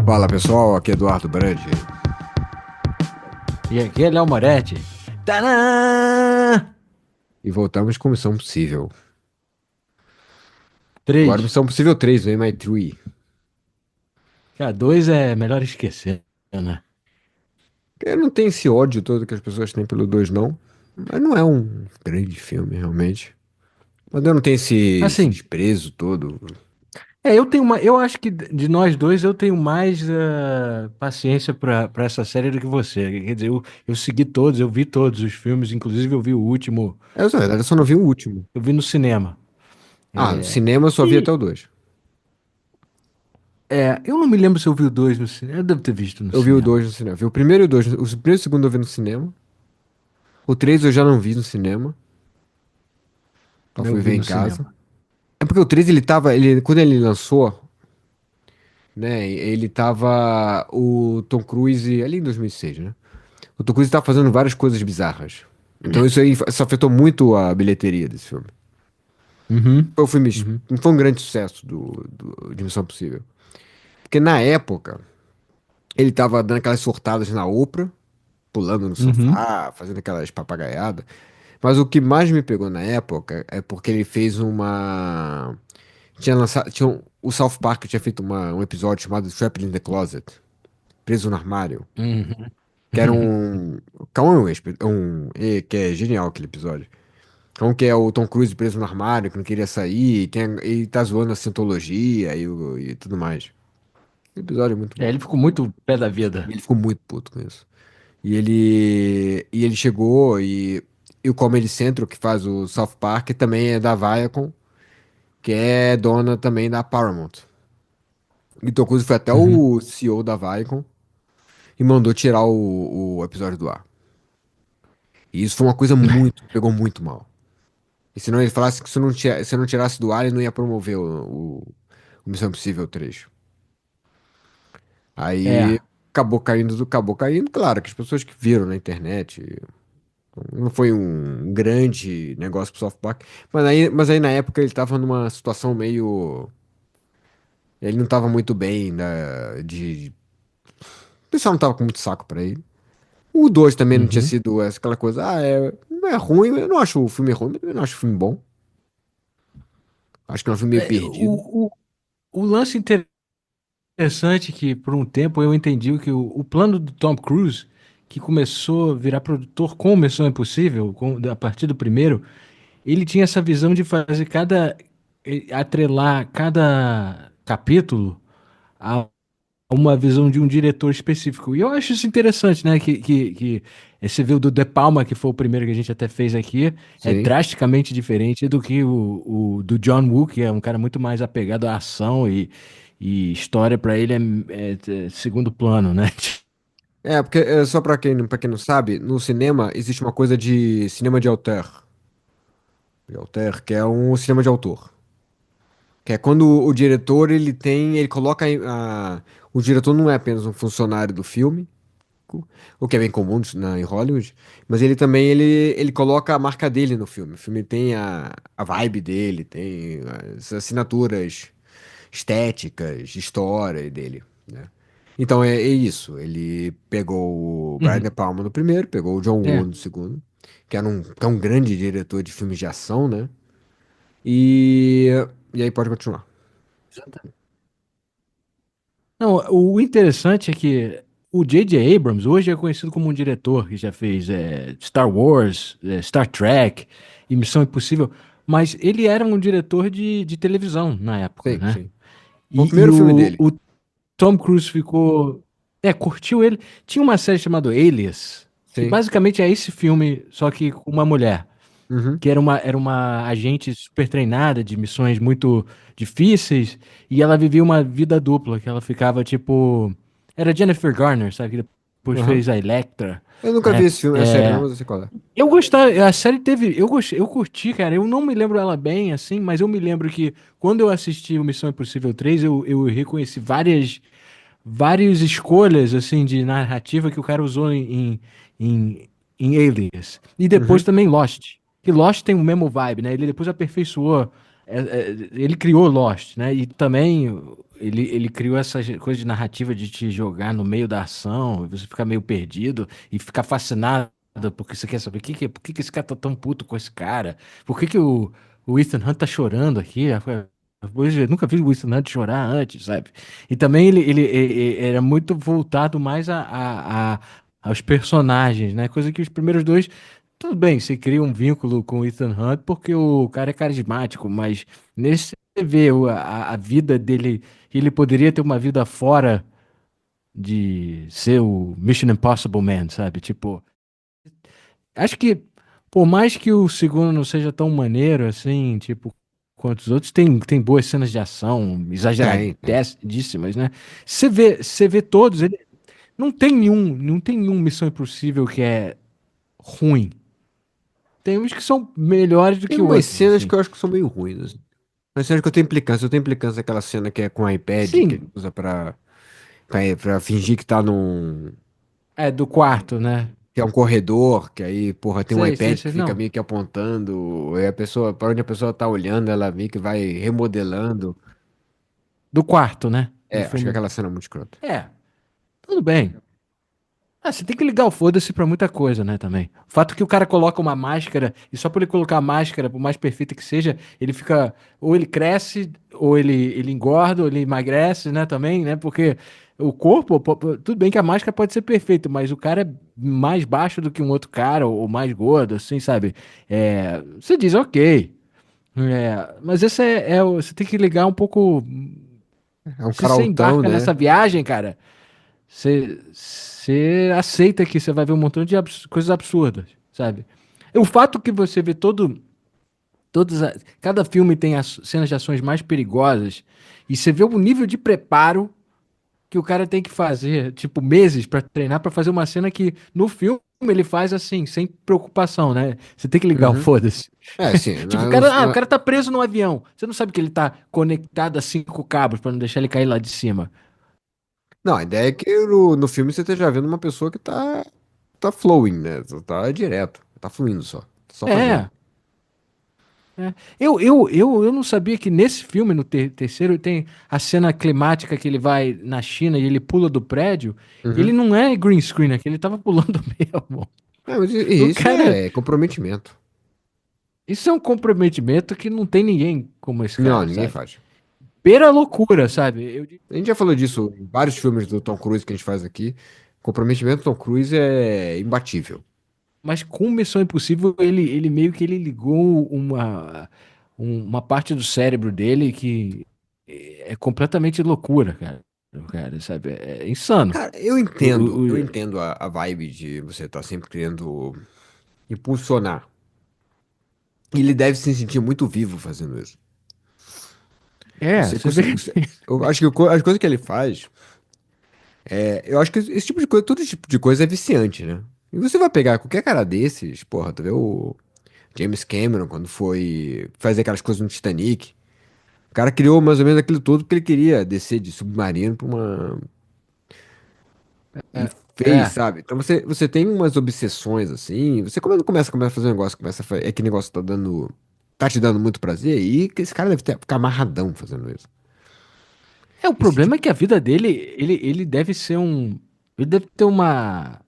Fala pessoal, aqui é Eduardo Brandi. E aqui é Léo Moretti. Tadã! E voltamos com Missão Possível. Agora 3. Missão Possível 3, vem My Tree. Cara, 2 é melhor esquecer, né? Eu não tenho esse ódio todo que as pessoas têm pelo 2 não. Mas não é um grande filme, realmente. Mas eu não tenho esse Assim, desprezo todo. eu tenho uma. Eu acho que de nós dois eu tenho mais paciência pra essa série do que você. Quer dizer, eu segui todos, eu vi todos os filmes, inclusive eu vi o último, Na verdade, eu só não vi o último. eu vi no cinema. Ah, no É, cinema eu só vi até e o 2. eu não me lembro se eu vi o 2 no cinema. Eu devo ter visto no Eu vi o cinema. 2 no cinema. Vi o primeiro e o 2. O primeiro e o segundo eu vi no cinema. O 3 eu já não vi no cinema. Só Eu fui vi ver em no casa. cinema. É porque o 3 ele tava. Quando ele lançou, né? Ele tava. O Tom Cruise. Ali em 2006, né? O Tom Cruise tá fazendo várias coisas bizarras. Então isso afetou muito a bilheteria desse filme. Uhum. Foi um filme, Uhum. não foi um grande sucesso de Missão Possível. Porque na época, ele tava dando aquelas surtadas na Oprah, pulando no Uhum. sofá, fazendo aquelas papagaiadas. Mas o que mais me pegou na época é porque ele fez uma. Tinha lançado. O South Park tinha feito um episódio chamado Trapped in the Closet, Preso no Armário. Uhum. Que era um. Que é genial aquele episódio. Como que é o Tom Cruise preso no armário, que não queria sair, e tá zoando a cientologia e tudo mais. O episódio é muito bom. Ele ficou muito pé da E vida. ele ficou muito puto com isso. E ele chegou e o Comedy Central, que faz o South Park, também é da Viacom, que é dona também da Paramount. E Tom Cruise foi até Uhum. o CEO da Viacom e mandou tirar o episódio do ar. E isso foi uma coisa muito, pegou muito mal. E senão ele falasse que se não tirasse do ar, ele não ia promover o Missão Impossível 3. Aí É. acabou caindo, claro, que as pessoas que viram na internet. Não foi um grande negócio pro South Park. Mas aí na época ele tava numa situação meio. Ele não tava muito bem, né, o pessoal não tava com muito saco pra ele. O 2 também não tinha Uhum. sido aquela coisa. Não é ruim, eu não acho o filme ruim, mas eu não acho o filme bom. Acho que é um filme meio É, perdido. o lance interessante é que por um tempo eu entendi que o plano do Tom Cruise, que começou a virar produtor com Missão Impossível, a partir do primeiro, ele tinha essa visão de fazer atrelar cada capítulo uma visão de um diretor específico. E eu acho isso interessante, né? Que você viu do De Palma, que foi o primeiro que a gente até fez aqui, é Sim. drasticamente diferente do que o do John Woo, que é um cara muito mais apegado à ação e história pra ele é segundo plano, né? Porque só pra quem não sabe, no cinema existe uma coisa de cinema de auteur. De auteur, que é um cinema de autor. Que é quando o diretor, ele coloca o diretor não é apenas um funcionário do filme, o que é bem comum em Hollywood, mas ele também, ele coloca a marca dele no filme. O filme tem a vibe dele, tem as assinaturas estéticas, de história dele, né? Então é isso. Ele pegou o Brian Uhum. De Palma no primeiro, pegou o John Woo É, no segundo, que é um grande diretor de filmes de ação, né? E, e aí pode continuar. exatamente. Não, o interessante é que o J.J. Abrams hoje é conhecido como um diretor que já fez Star Wars, Star Trek e Missão Impossível, mas ele era um diretor de televisão na época, Sim, né? sim. Foi o E primeiro filme dele. o Tom Cruise curtiu ele. Tinha uma série chamada Alias, que Sim. basicamente é esse filme, só que com uma mulher Uhum. que era uma agente super treinada de missões muito difíceis, e ela vivia uma vida dupla, que ela ficava tipo. Era Jennifer Garner, sabe? Que depois Aham. fez a Electra, Eu nunca vi né? esse filme, a série não, mas eu sei qual é. Eu gostava, a série teve. Eu curti, cara. Eu não me lembro ela bem, assim, mas eu me lembro que quando eu assisti o Missão Impossível 3 eu reconheci várias escolhas, assim, de narrativa que o cara usou em, em Alias. E depois Uhum. também Lost. Que Lost tem o mesmo vibe, né? Ele depois aperfeiçoou. ele criou Lost, né? E também ele criou essa coisa de narrativa de te jogar no meio da ação, você ficar meio perdido e ficar fascinado porque você quer saber por que que esse cara tá tão puto com esse cara? Por que que o Ethan Hunt tá chorando aqui? Eu nunca vi o Ethan Hunt chorar antes, sabe? E também ele era muito voltado mais aos personagens, né? Coisa que os primeiros dois tudo bem, você cria um vínculo com o Ethan Hunt porque o cara é carismático, mas nesse você vê a vida dele, ele poderia ter uma vida fora de ser o Mission Impossible Man, sabe? Tipo, acho que por mais que o segundo não seja tão maneiro assim, tipo, quanto os outros, tem boas cenas de ação, Tem. exageradíssimas, né? Você vê todos, ele não tem nenhum Missão Impossível que é ruim. Tem uns que são melhores do Tem que umas outros, cenas assim. que eu acho que são meio ruins, assim. Mas cenas que eu tenho implicância. Eu tenho implicância aquela cena que é com o iPad, que ele Sim, usa pra fingir que tá num. é do quarto, né? Que é um corredor, que aí, porra, tem um Sei, iPad sei, que fica não. meio que apontando, aí a pessoa, pra onde a pessoa tá olhando, ela meio que vai remodelando. Do quarto, né? No É, acho que filme. aquela cena é muito escrota. É, tudo bem. Ah, você tem que ligar o foda-se pra muita coisa, né, também. O fato que o cara coloca uma máscara, e só por ele colocar a máscara, por mais perfeita que seja, ele fica. Ou ele cresce, ou ele engorda, ou ele emagrece, né, também, né? Porque o corpo, tudo bem que a máscara pode ser perfeita, mas o cara é mais baixo do que um outro cara, ou mais gordo, assim, sabe? Você diz, ok. Mas esse você tem que ligar um pouco. É um Se cara você altão, embarca né? nessa viagem, cara, você aceita que você vai ver um montão de coisas absurdas, sabe? O fato que você vê cada filme tem as cenas de ações mais perigosas e você vê o nível de preparo que o cara tem que fazer, tipo, meses pra treinar pra fazer uma cena que no filme ele faz assim, sem preocupação, né? Você tem que ligar o Uhum. foda-se. É, sim. Tipo, o cara tá preso no avião. Você não sabe que ele tá conectado a 5 cabos pra não deixar ele cair lá de cima. Não, a ideia é que no filme você esteja vendo uma pessoa que tá flowing, né? Tá direto, tá fluindo só. Tá só fazendo. É. Eu não sabia que nesse filme, no terceiro, tem a cena climática que ele vai na China e ele pula do prédio. Ele Uhum. não é green screen, é que ele tava pulando mesmo. É, mas O isso cara. é comprometimento. Isso é um comprometimento que não tem ninguém como esse Não, cara, ninguém sabe? faz. Pela loucura, sabe? A gente já falou disso em vários filmes do Tom Cruise que a gente faz aqui. Comprometimento do Tom Cruise é imbatível. Mas com Missão Impossível, ele meio que ele ligou uma parte do cérebro dele que é completamente loucura, cara. Cara, sabe? É insano. Cara, O, eu o, o- entendo a vibe de você estar sempre querendo impulsionar. Ele deve se sentir muito vivo fazendo isso. Você Você vê. consegue, eu acho que as coisas que ele faz, eu acho que esse tipo de coisa, todo tipo de coisa é viciante, né? E você vai pegar qualquer cara desses, porra, tu vê o James Cameron quando foi fazer aquelas coisas no Titanic. O cara criou mais ou menos aquilo todo porque ele queria descer de submarino pra uma. E fez, É. sabe? Então você tem umas obsessões assim. Você quando começa a fazer um negócio, é que negócio tá dando. Tá te dando muito prazer, e que esse cara deve ficar amarradão fazendo isso. O Esse problema tipo. é que a vida dele, ele deve ser um. Ele deve ter uma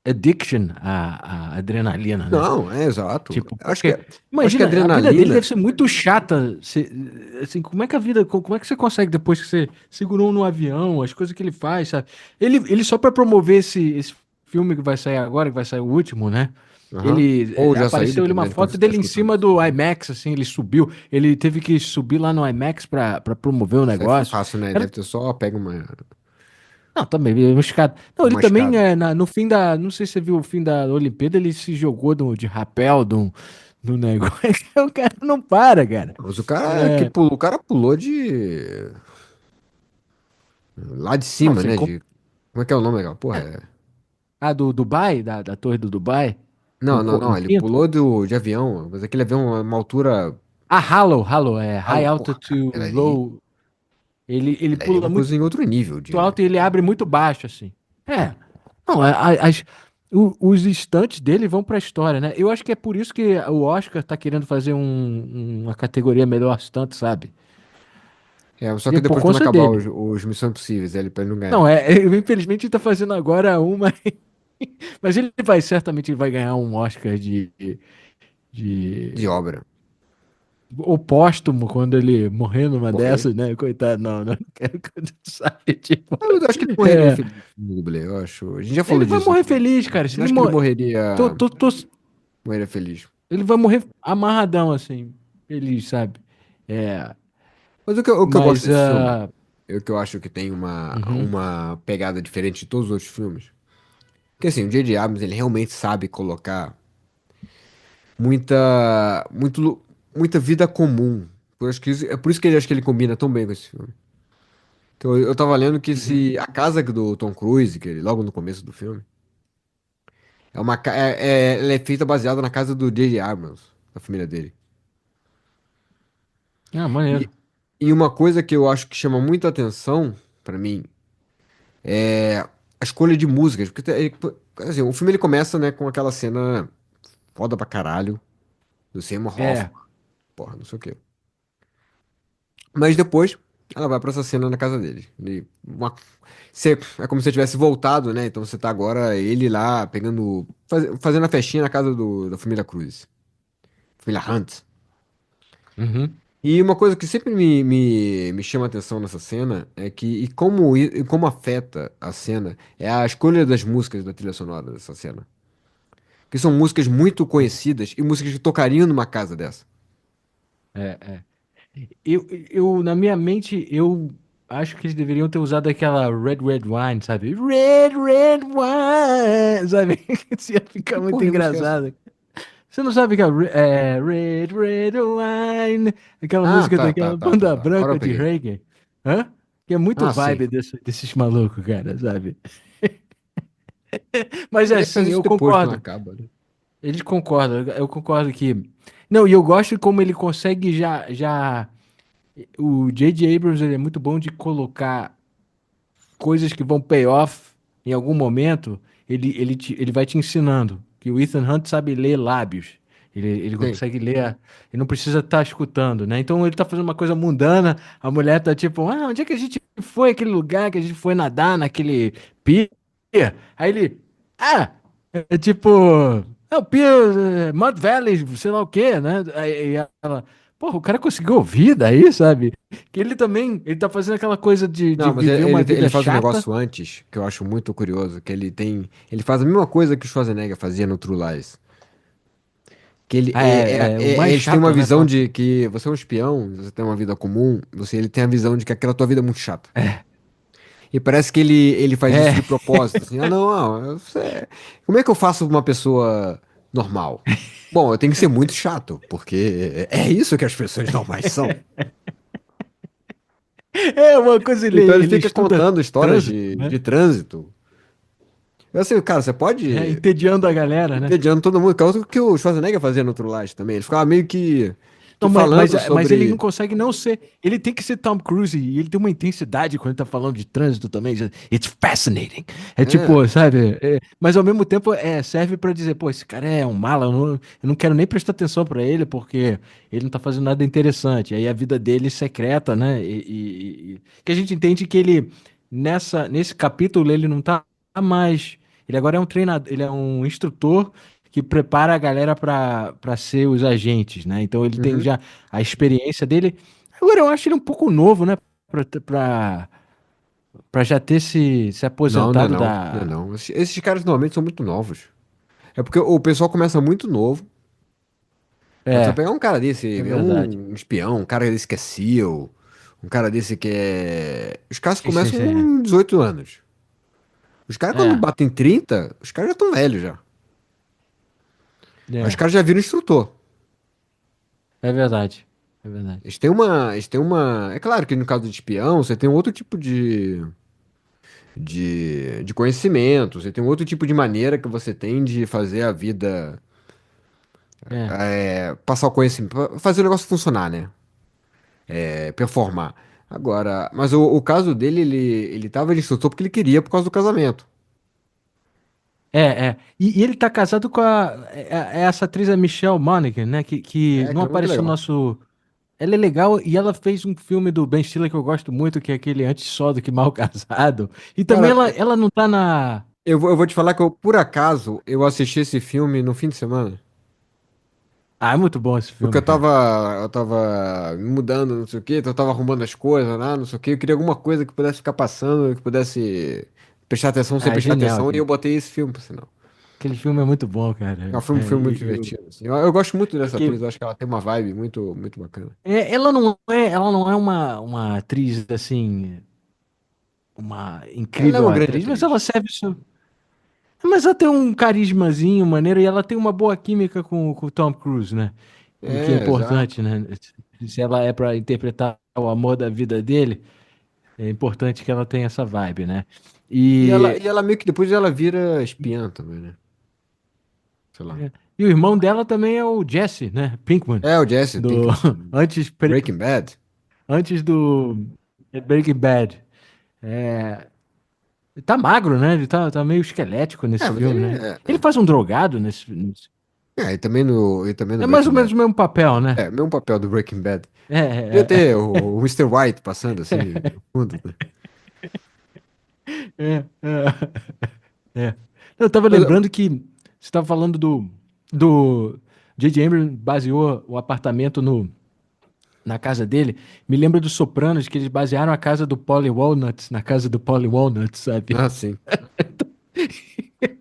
addiction à adrenalina, né? Não, é exato. Tipo, Eu porque, acho que a imagina, a vida dele deve adrenalina. ser muito chata. Assim, como é que a vida, como é que você consegue depois que você segurou no avião, as coisas que ele faz, sabe? Ele só pra promover esse filme que vai sair agora, que vai sair o último, né? Aham. Ele Ou já saiu, apareceu ele uma dependendo de quando foto você está dele em escutando cima isso. do IMAX, assim, ele subiu, ele teve que subir lá no IMAX pra promover o Isso aí foi negócio. fácil, né? Cara, Deve ter só pego não, também, é uma escada. Não, ele uma também, escada. no fim da, não sei se você viu o fim da Olimpíada, ele se jogou de rapel do negócio. O cara não para, cara. Mas o cara que É, pulou, o cara pulou de lá de não, cima, sem né? Como é que é o nome daquela porra? do Dubai, da torre do Dubai, Não, não, não. no Ele quinto. pulou de avião, mas aquele avião é uma altura. Hollow, High Alô, porra, cara. Altitude, Low. Ele Aquela ali é pula uma muito coisa em outro nível de. alto e ele abre muito baixo, assim. É. Não, os instantes dele vão pra história, né? Eu acho que é por isso que o Oscar tá querendo fazer uma categoria melhor stunt, sabe? É, só E que é por depois quando conta acabar dele. os Missões Impossíveis, pra ele não Não, ganhar infelizmente ele tá fazendo agora uma, mas ele vai certamente vai ganhar um Oscar de de obra. ou póstumo quando ele morrer numa Morrer. dessas, né? Coitado, não, não quero que tu sabe, tipo, Ah, eu acho que ele morreria é, feliz no dublê, eu acho. A gente já falou ele vai disso morrer aqui. feliz, cara. Se Eu ele acho que ele morrer, tô, morreria, tô, tô- morreria feliz. ele vai morrer amarradão assim, feliz, sabe? É, Mas o que eu gosto mas desse filme, o que eu acho que tem uhum, uma pegada diferente de todos os outros filmes, porque assim, o J.J. Abrams, ele realmente sabe colocar muita vida comum. É por isso que ele acho que ele combina tão bem com esse filme. Então, eu tava lendo que uhum. se a casa do Tom Cruise, que ele, logo no começo do filme, ela é feita baseada na casa do J.J. Abrams, da família dele. Ah, E, maneiro. e uma coisa que eu acho que chama muita atenção pra mim é a escolha de músicas, porque assim, o filme ele começa, né, com aquela cena foda pra caralho do Seymour É. Hoffman, porra, não sei o quê. Mas depois ela vai pra essa cena na casa dele. É como se você tivesse voltado, né? Então você tá agora ele lá fazendo a festinha na casa da família Cruz, família Hunt. Uhum. E uma coisa que sempre me chama a atenção nessa cena é que, e como afeta a cena, é a escolha das músicas da trilha sonora dessa cena. Que são músicas muito conhecidas e músicas que tocariam numa casa dessa. É, é. Na minha mente, eu acho que eles deveriam ter usado aquela Red Red Wine, sabe? Red Red Wine, sabe? Isso ia ficar Que muito porra de música é essa? engraçado. Você não sabe que é Red Red Wine, aquela Ah, música tá, tá, daquela tá, tá, banda tá. Agora eu branca de peguei. reggae? Hã? Que é muito Ah, sim. vibe desses malucos, cara, sabe? Mas Mas é ele faz assim, isso eu depois, quando concordo. acaba, né? Eles concordam, eu concordo que. Não, e eu gosto de como ele consegue já. O J.J. Abrams ele é muito bom de colocar coisas que vão pay off em algum momento. Ele vai te ensinando. Que o Ethan Hunt sabe ler lábios. Ele Sim. consegue ler. Ele não precisa estar escutando, né? Então ele tá fazendo uma coisa mundana. A mulher tá tipo, ah, onde é que a gente foi? Aquele lugar que a gente foi nadar naquele pier. Aí ele, ah, é tipo, é o pier, Mud Valley, sei lá o quê, né? Aí ela, porra, o cara conseguiu ouvir daí, sabe? Que ele também, ele tá fazendo aquela coisa de Não, mas viver uma ele vida faz um chata. negócio antes que eu acho muito curioso, que ele faz a mesma coisa que o Schwarzenegger fazia no True Lies. Que Ah, o mais eles têm uma chato, né? visão de que você é um espião, você tem uma vida comum, ele tem a visão de que aquela tua vida é muito chata. E parece que ele faz isso É, de propósito, assim, ah, não, não, como é que eu faço uma pessoa normal? Bom, eu tenho que ser muito chato, porque é isso que as pessoas normais são. é uma coisa, Então ele ele fica estuda contando histórias trânsito, de né? trânsito. Eu assim, cara, você É, pode entediando a galera, né? entediando todo mundo, que é o que o Schwarzenegger fazia no True Lies também. Ele ficava meio que Não, mas, mas, falando mas ele não sobre. consegue não ser. Ele tem que ser Tom Cruise e ele tem uma intensidade quando ele tá falando de trânsito também. It's fascinating. É É, tipo, sabe? Mas ao mesmo tempo serve pra dizer, pô, esse cara é um mala, eu não quero nem prestar atenção pra ele porque ele não tá fazendo nada interessante. Aí a vida dele é secreta, né? Que a gente entende que ele, nesse capítulo, ele não tá mais. Ele agora é um treinador, ele é um instrutor que prepara a galera para ser os agentes, né? Então ele tem uhum. já a experiência dele. Agora eu acho ele um pouco novo, né? Para já ter se Não, não é aposentado não, não é da. não. Esses caras normalmente são muito novos. É porque o pessoal começa muito novo. Você vai É, pegar um cara desse, é é verdade. um espião, um cara desse que é SEAL, um cara desse que é. Os caras Sim, sim, começam sim. com 18 anos. Os caras, quando É, batem 30, os caras já estão velhos já. Aí os é, caras já viram instrutor. é verdade. É verdade. Eles têm uma. É claro que no caso de espião, você tem um outro tipo de conhecimento, você tem um outro tipo de maneira que você tem de fazer a vida, É. passar o conhecimento, fazer o negócio funcionar, né? Performar. Agora, mas o caso dele, ele tava de instrutor porque ele queria por causa do casamento. E ele tá casado com essa atriz, a Michelle Monaghan, né? Que É, não cara, muito apareceu no legal. nosso. Ela é legal e ela fez um filme do Ben Stiller que eu gosto muito, que é aquele Antes Só do que Mal Casado. E também Cara, ela não tá na. eu vou te falar que eu, por acaso, eu assisti esse filme no fim de semana. Ah, é muito bom esse Porque filme, cara. eu tava me mudando, não sei o quê, então eu tava arrumando as coisas lá, não sei o quê. Eu queria alguma coisa que pudesse ficar passando, que pudesse prestar atenção sem Ah, é prestar genial atenção, e eu aquele. botei esse filme, por sinal. Aquele filme é muito bom, É um cara. filme, filme muito divertido, assim. Eu gosto muito dessa Porque atriz, eu acho que ela tem uma vibe muito, muito bacana. ela não é uma atriz assim, uma Ela é incrível uma grande atriz, mas ela atriz. serve isso. Mas ela tem um carismazinho maneiro e ela tem uma boa química com o Tom Cruise, né? O que é É, importante, exato. né? Se ela é pra interpretar o amor da vida dele, é importante que ela tenha essa vibe, né? E, E ela meio que depois ela vira espiã também, né? Sei lá. e o irmão dela também é o Jesse, né? Pinkman, É, o Jesse do Pinkman, antes, Breaking Bad. antes do Breaking Bad. É, ele tá magro, né? Ele tá meio esquelético nesse É, mas filme, ele né? Ele faz um drogado nesse. e também no É mais Breaking ou menos Bad. o mesmo papel, né? É, mesmo papel do Breaking Bad. Podia É, ter o Mr. White passando assim no fundo, né? é, é. É. Eu tava Mas, lembrando que você tava falando do J.J. Abrams baseou o apartamento na casa dele. Me lembra dos Sopranos, que eles basearam a casa do Paulie Walnuts na casa do Paulie Walnuts, sabe? ah, sim.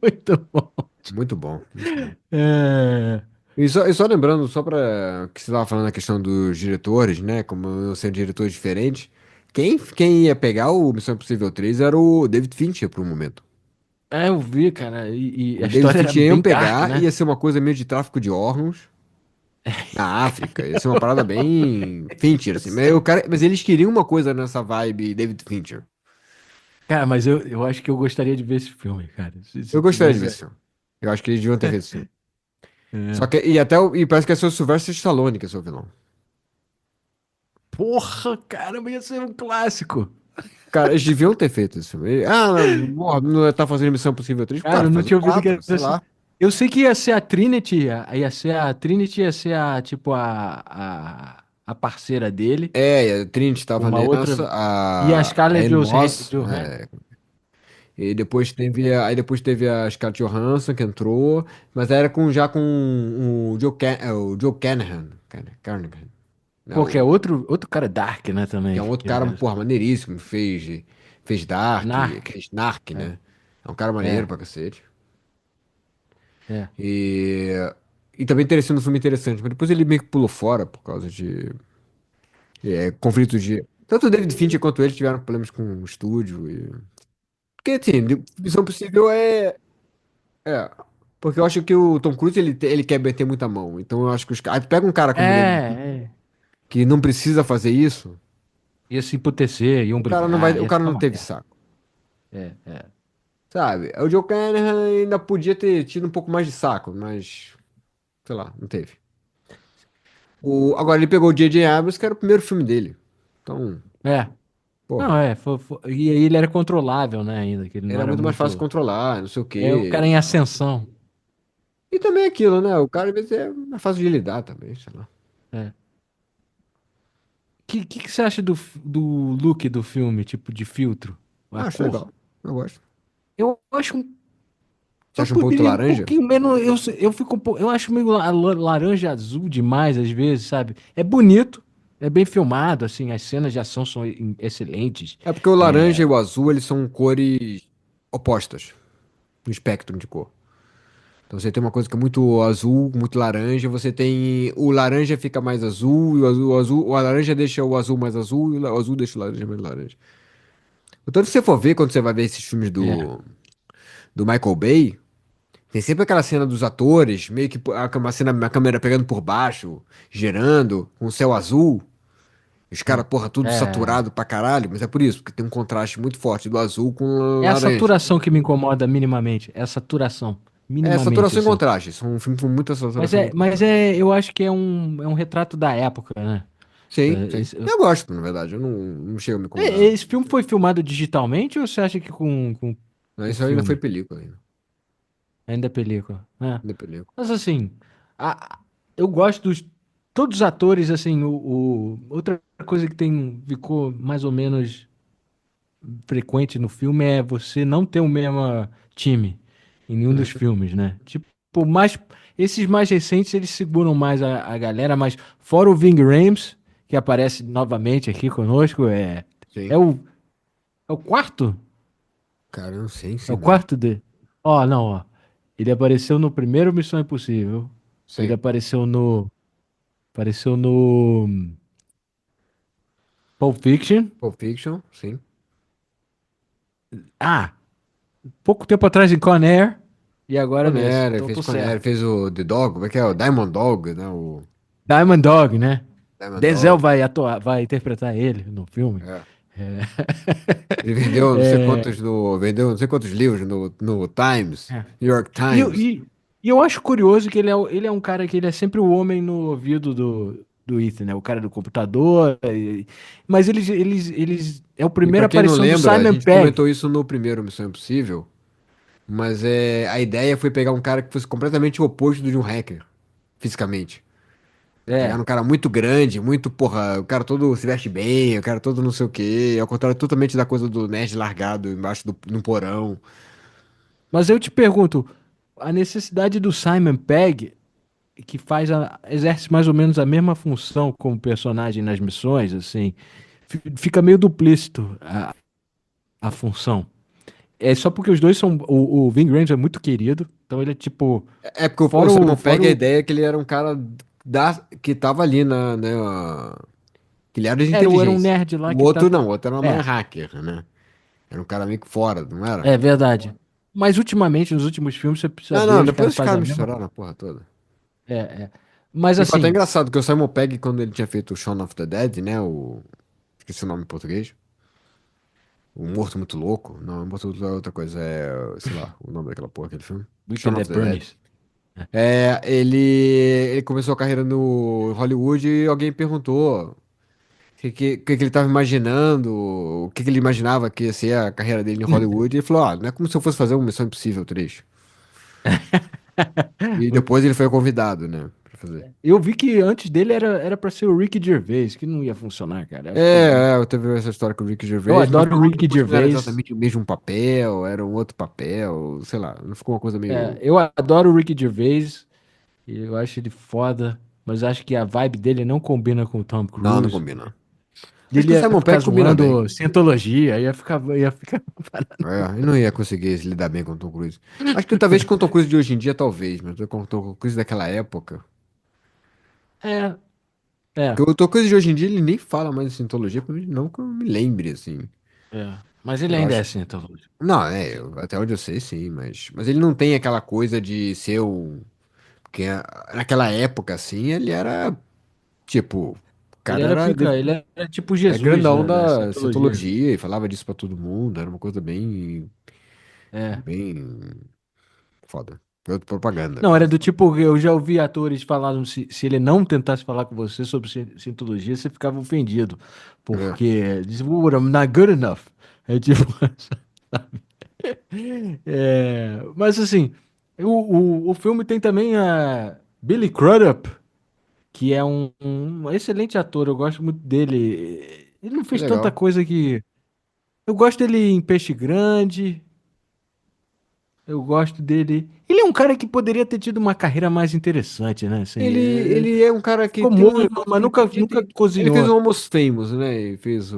Muito bom. Muito bom, muito bom. É, E só lembrando, só pra que você tava falando a questão dos diretores, né? Como sendo diretores diferentes. Quem ia pegar o Missão Impossível 3 era o David Fincher por um momento. eu vi, cara, e a O David história era Fincher iam bem dark, pegar, né? ia ser uma coisa meio de tráfico de órgãos na África. Ia ser uma parada bem Fincher, assim. Mas eles queriam uma coisa nessa vibe David Fincher. Cara, mas eu acho que eu gostaria de ver esse filme, cara. Se Eu gostaria de ver tivesse. esse filme. Eu acho que eles deviam ter feito esse filme. Só É. que, e parece que é o Sylvester Stallone que é o seu vilão. Porra, cara, ia ser um clássico. Cara, eles deviam ter feito esse filme. Ah, não, porra, não tá fazendo Missão Impossível 3? Cara, Cara, eu não faz o tinha ouvido que 4, era sei assim. lá. Eu sei que ia ser a Trinity, ia ser a, tipo, a parceira dele, É, a Trinity tava uma outra, nessa, e a a Scarlett Anne Moss, Johansson. é, e depois teve a Scarlett Johansson que entrou, mas era já com o Joe Carnahan, Carnahan, né, Pô, que é outro cara dark, né, que também. é um outro cara, porra, maneiríssimo, fez Dark, Narc. fez Narc, É, né? É um cara maneiro é, pra cacete. é. E, e também interessante, um filme interessante, mas depois ele meio que pulou fora por causa de conflitos de. Tanto o David Fincher quanto ele tiveram problemas com o estúdio. Porque, assim, Missão Possível é. Porque eu acho que o Tom Cruise ele quer meter muita mão. Então eu acho que os caras. Aí pega um cara É, como o David Fincher, é. que não precisa fazer isso, Ia se emputecer, iam o cara não vai, brigar, o ia cara ficar não uma teve merda. saco. É. Sabe? O Joe Carnahan ainda podia ter tido um pouco mais de saco, mas, sei lá, não teve. Agora ele pegou o J.J. Abrams, que era o primeiro filme dele. Então, É. Não, porra, e aí ele era controlável, né, ainda, que ele não era era muito mais fácil de muito. controlar, não sei o É o cara quê. em ascensão. E também aquilo, né? O cara às vezes é mais fácil de lidar também, sei lá. É. Que você acha do look do filme, tipo de filtro, a Ah, acho cor? legal. Eu gosto. Eu acho Você eu acha um pouco poderia um laranja? pouquinho menos, eu fico eu acho meio laranja azul demais às vezes, sabe? É bonito, é bem filmado, assim, as cenas de ação são excelentes. É porque o laranja e É, o azul, eles são cores opostas no espectro de cor. Então você tem uma coisa que é muito azul, muito laranja, você tem o laranja fica mais azul, e o laranja deixa o azul mais azul, e o azul deixa o laranja mais laranja. Então, se você for ver, quando você vai ver esses filmes é, do Michael Bay, tem sempre aquela cena dos atores, meio que uma cena, a câmera pegando por baixo, girando, com o céu azul. Os caras, é, porra, tudo é, saturado pra caralho, mas é por isso, porque tem um contraste muito forte do azul com o é a laranja. saturação que me incomoda minimamente, é a saturação, É, minimamente saturação e assim. contraste. São um filme com muita saturação e Mas contraste. eu acho que é um retrato da época, né? Sim, É, sim. Eu gosto, na verdade. Eu não chego a me incomodar. esse filme foi filmado digitalmente ou você acha que com Mas o isso ainda foi filme? película ainda. Ainda é película. É. Da película. Mas assim, eu gosto dos todos os atores, assim, outra coisa que ficou mais ou menos frequente no filme é você não ter o mesmo time em nenhum dos Uhum. filmes, né? Tipo, mais, esses mais recentes eles seguram mais a galera, mas fora o Ving Rhames, que aparece novamente aqui conosco, Sim. é o, é o quarto? Cara, eu não sei É se o não. quarto dele. Ó, não, ó. Ele apareceu no primeiro Missão Impossível. Ele Sim. apareceu no Pulp Fiction. Pulp Fiction, sim. Ah, pouco tempo atrás em Con Air. E agora nesse. Conner, Então fez tô Conner, certo. fez o The Dog, como é que é? O Diamond Dog, né? O Diamond Dog, né? Diamond Denzel Dog. vai atuar, vai interpretar ele no filme. É. É. Ele vendeu não sei É, quantos no, vendeu não sei quantos livros no Times, é. New York E, eu- Times. e, e eu acho curioso que ele é um cara que ele é sempre o homem no ouvido do Ethan, né? O cara do computador. Mas eles. É a E primeira pra quem não aparição do lembra, a Simon gente Pegg. comentou isso no primeiro Missão Impossível, mas a ideia foi pegar um cara que fosse completamente o oposto de um hacker, fisicamente. Pegar É. um cara muito grande, muito, porra, o cara todo se veste bem, o cara todo não sei o quê, ao contrário totalmente da coisa do nerd largado embaixo no porão. Mas eu te pergunto, a necessidade do Simon Pegg, que exerce mais ou menos a mesma função como personagem nas missões, assim, fica meio duplícito a função. É só porque os dois são. O Ving Rhames é muito querido, então ele é tipo. É porque o Fora o. Simon Fora Pegg, a o ideia é que ele era um cara que tava ali que ele era de era um inteligência. nerd lá O que tá. outro não, o outro era mais É, hacker, né? Era um cara meio que fora, não era? é verdade. Mas ultimamente, nos últimos filmes, você precisa Não, ver, não, os depois caras os fazem caras a mesma misturaram coisa. a porra toda. É, é. Mas E foi até assim, engraçado, que o Simon Pegg, quando ele tinha feito o Shaun of the Dead, né? Esqueci o nome em português. O Morto Muito Louco. Não, o Morto Muito Louco é outra coisa. Sei lá, o nome daquela porra, aquele filme. Shaun Weekend of at the Dead. Bernie's. Ele começou a carreira no Hollywood e alguém perguntou o que ele estava imaginando, o que ele imaginava que ia ser a carreira dele em Hollywood. E ele falou: não é como se eu fosse fazer uma Missão Impossível 3. E depois ele foi convidado, né, pra fazer. Eu vi que antes dele era pra ser o Ricky Gervais, que não ia funcionar, cara. Eu teve essa história com o Ricky Eu Gervais, mas adoro o falaram Ricky depois que não era Gervais. exatamente o mesmo papel, era um outro papel, sei lá, não ficou uma coisa meio. Eu adoro o Ricky Gervais. E eu acho ele foda. Mas acho que a vibe dele não combina com o Tom Não, não Cruise. combina. Acho Ele que o ia Simon ficar Pegg combina bem. zoando Cientologia, ia ficar. Ele não ia conseguir se lidar bem com o Tom Cruise. Acho que talvez com o Tom Cruise de hoje em dia, talvez, mas com o Tom Cruise daquela época. É, é, Porque o Tom Cruise de hoje em dia, ele nem fala mais em Scientologia, pelo menos não que eu me lembre, assim. Mas ele Eu ainda é acho. Cientologia. Não, até onde eu sei, sim, mas ele não tem aquela coisa de ser o. Porque naquela época, assim, ele era, tipo, o Ele cara era pica, ele era tipo era Jesus grandão da da Cientologia. Scientologia e falava disso pra todo mundo, era uma coisa bem, É. bem foda. Foi outra propaganda, Não, cara. era do tipo, eu já ouvi atores falando se ele não tentasse falar com você sobre Cientologia, você ficava ofendido. É, Porque diz, I'm not good enough. É tipo. Mas assim, o filme tem também a Billy Crudup, que é um excelente ator, eu gosto muito dele. Ele não que fez tanta legal. coisa que. Eu gosto dele em Peixe Grande, eu gosto dele. Ele é um cara que poderia ter tido uma carreira mais interessante, né? Assim, Ele é um cara que ficou tem um morno, negócio mas que ele nunca, podia nunca ter. Ele fez cozinhou. o Almost Famous, né? Ele fez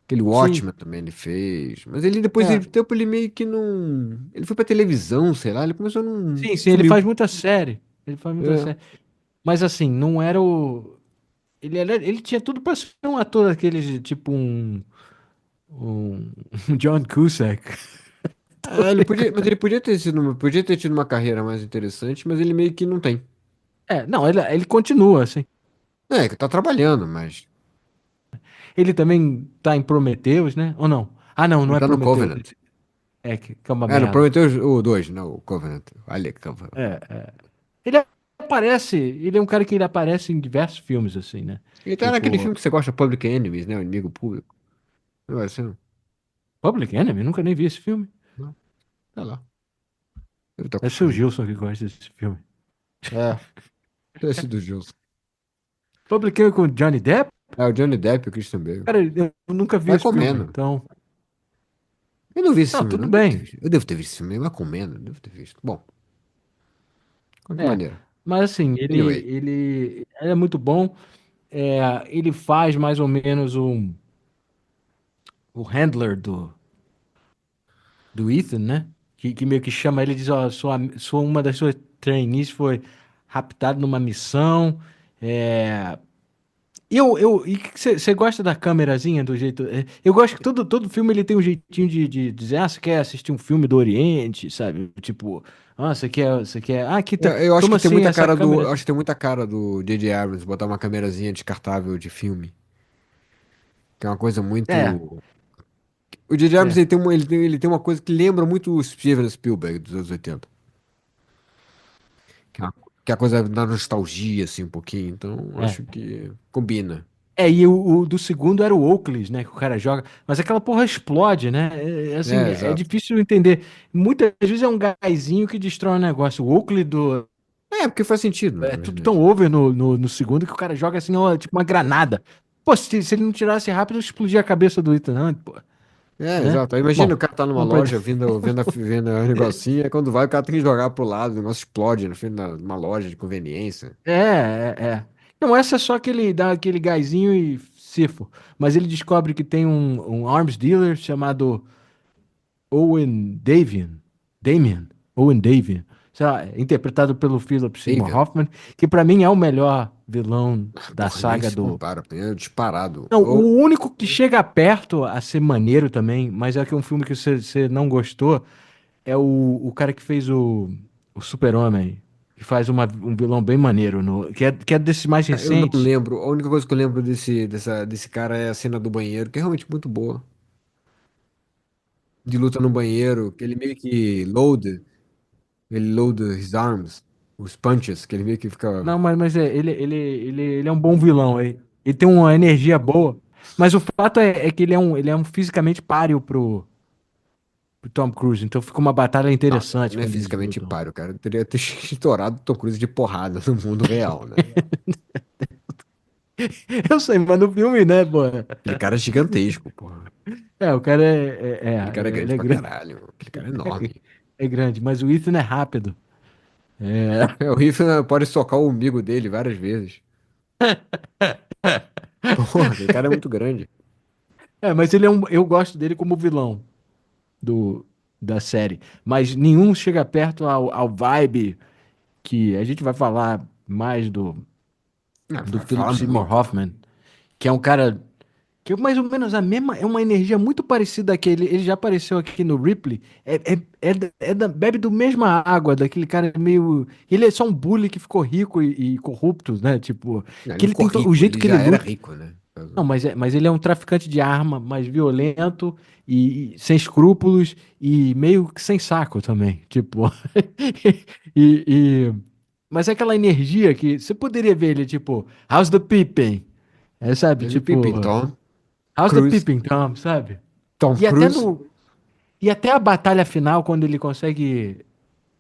aquele Sim, Watchmen também ele fez. Mas ele depois é. de tempo ele meio que não. Ele foi pra televisão, sei lá. Ele começou a não. Sim, ele Sumiu. faz muita série. Ele faz muita É. série. Mas assim, não era o. Ele tinha tudo pra ser um ator daqueles, tipo um John Cusack. Mas ele podia ter tido uma carreira mais interessante, mas ele meio que não tem. Não, ele continua, assim. Que tá trabalhando, mas. Ele também tá em Prometheus, né? Ou não? Ah, não, não Ele é tá no Prometheus. Covenant. Que é uma Não merda. prometeu o 2, não, o Covenant. Olha que. Ele ele é um cara que ele aparece em diversos filmes, assim, né? Ele tá naquele Tipo, filme que você gosta, Public Enemies, né? O Inimigo Público. Não vai ser, não. Public Enemy, nunca nem vi esse filme. Não, tá lá. Ele tá com Deve ser o fome. Gilson que gosta desse filme. É, esse do Gilson. Public Enemy com Johnny Depp? É, o Johnny Depp e o Christian Bale. Cara, eu nunca vi Vai esse filme, comendo. então. Eu não vi esse Não, filme, não. tudo Eu devo ter bem. visto. Eu devo ter visto esse filme. Vai comendo. Eu devo ter visto. Bom, de qualquer É. maneira. Mas assim, Anyway. ele é muito bom. É, ele faz mais ou menos o handler do Ethan, né? Que meio que chama ele e diz, ó, sua uma das suas trainees foi raptada numa missão. É, e você gosta da câmerazinha do jeito. Eu gosto que todo filme ele tem um jeitinho de dizer, ah, você quer assistir um filme do Oriente, sabe? Tipo, ah, você quer. Ah, aqui tá. Eu acho Toma que tem assim muita essa cara do. câmera. Eu acho que tem muita cara do J.J. Abrams botar uma câmerazinha descartável de filme. Que é uma coisa É, muito. O J.J. Abrams é, ele tem uma coisa que lembra muito o Steven Spielberg dos anos 80. Que é a coisa da nostalgia, assim, um pouquinho. Então, é. acho que combina. E o do segundo era o Oakley, né? Que o cara joga. Mas aquela porra explode, né? Assim, É, é exato. difícil entender. Muitas vezes é um gásinho que destrói o negócio. O Oakley É, porque faz sentido, é na tudo tão verdade. over no segundo que o cara joga assim, ó, tipo uma granada. Pô, se ele não tirasse rápido, explodia a cabeça do Ethan Hunt, pô, É, né? exato. Aí imagina o Bom, cara tá numa vamos pra... loja vendo o negocinho, aí quando vai o cara tem que jogar pro lado, o negócio explode no fim de uma loja de conveniência. É. Não, essa é só que ele dá aquele gásinho e cifo. Mas ele descobre que tem um arms dealer chamado Owen Davian, Owen Davian, sei lá, interpretado pelo Philip Seymour Avian. Hoffman, que pra mim é o melhor vilão da Porra, nem saga se do. compara, é disparado. Não, o único que chega perto a ser maneiro também, mas é que é um filme que você não gostou, é o cara que fez o Super-Homem, que faz um vilão bem maneiro, que é desses mais Eu não recentes. lembro. A única coisa que eu lembro desse cara é a cena do banheiro, que é realmente muito boa. De luta no banheiro, que ele load his arms, os punches, que ele meio que fica. Não, mas ele é um bom vilão. Ele tem uma energia boa. Mas o fato é que ele é um fisicamente páreo pro Tom Cruise. Então fica uma batalha Não, interessante não é quando eles fisicamente lutam. páreo, cara. Teria ter estourado o Tom Cruise de porrada no mundo real, né? Eu sei, mas no filme, né, pô? Aquele cara é gigantesco, porra. O cara Aquele cara é grande ele é pra grande. caralho. Aquele cara é enorme. É grande, mas o Ethan é rápido. É, É, o Riff pode socar o umbigo dele várias vezes. Porra, aquele cara é muito grande. mas eu gosto dele como vilão do, da série. Mas nenhum chega perto ao vibe que a gente vai falar mais Não, do fala Philip Seymour muito. Hoffman, que é um cara que é mais ou menos a mesma, é uma energia muito parecida àquele, ele já apareceu aqui no Ripley, bebe do mesma água, daquele cara meio, ele é só um bully que ficou rico e corrupto, né, tipo, Não, ele que não ele ficou tem o rico, jeito ele que ele já era luta, rico, né? não, mas ele é um traficante de arma, mais violento e sem escrúpulos e meio que sem saco também, tipo, e, e- mas é aquela energia que você poderia ver ele, tipo, How's the Pippin? Sabe, Ele pipa, tipo, então. How's the Cruz, Pippin, Tom, sabe? Tom E até Cruise. no, e até a batalha final, quando ele consegue,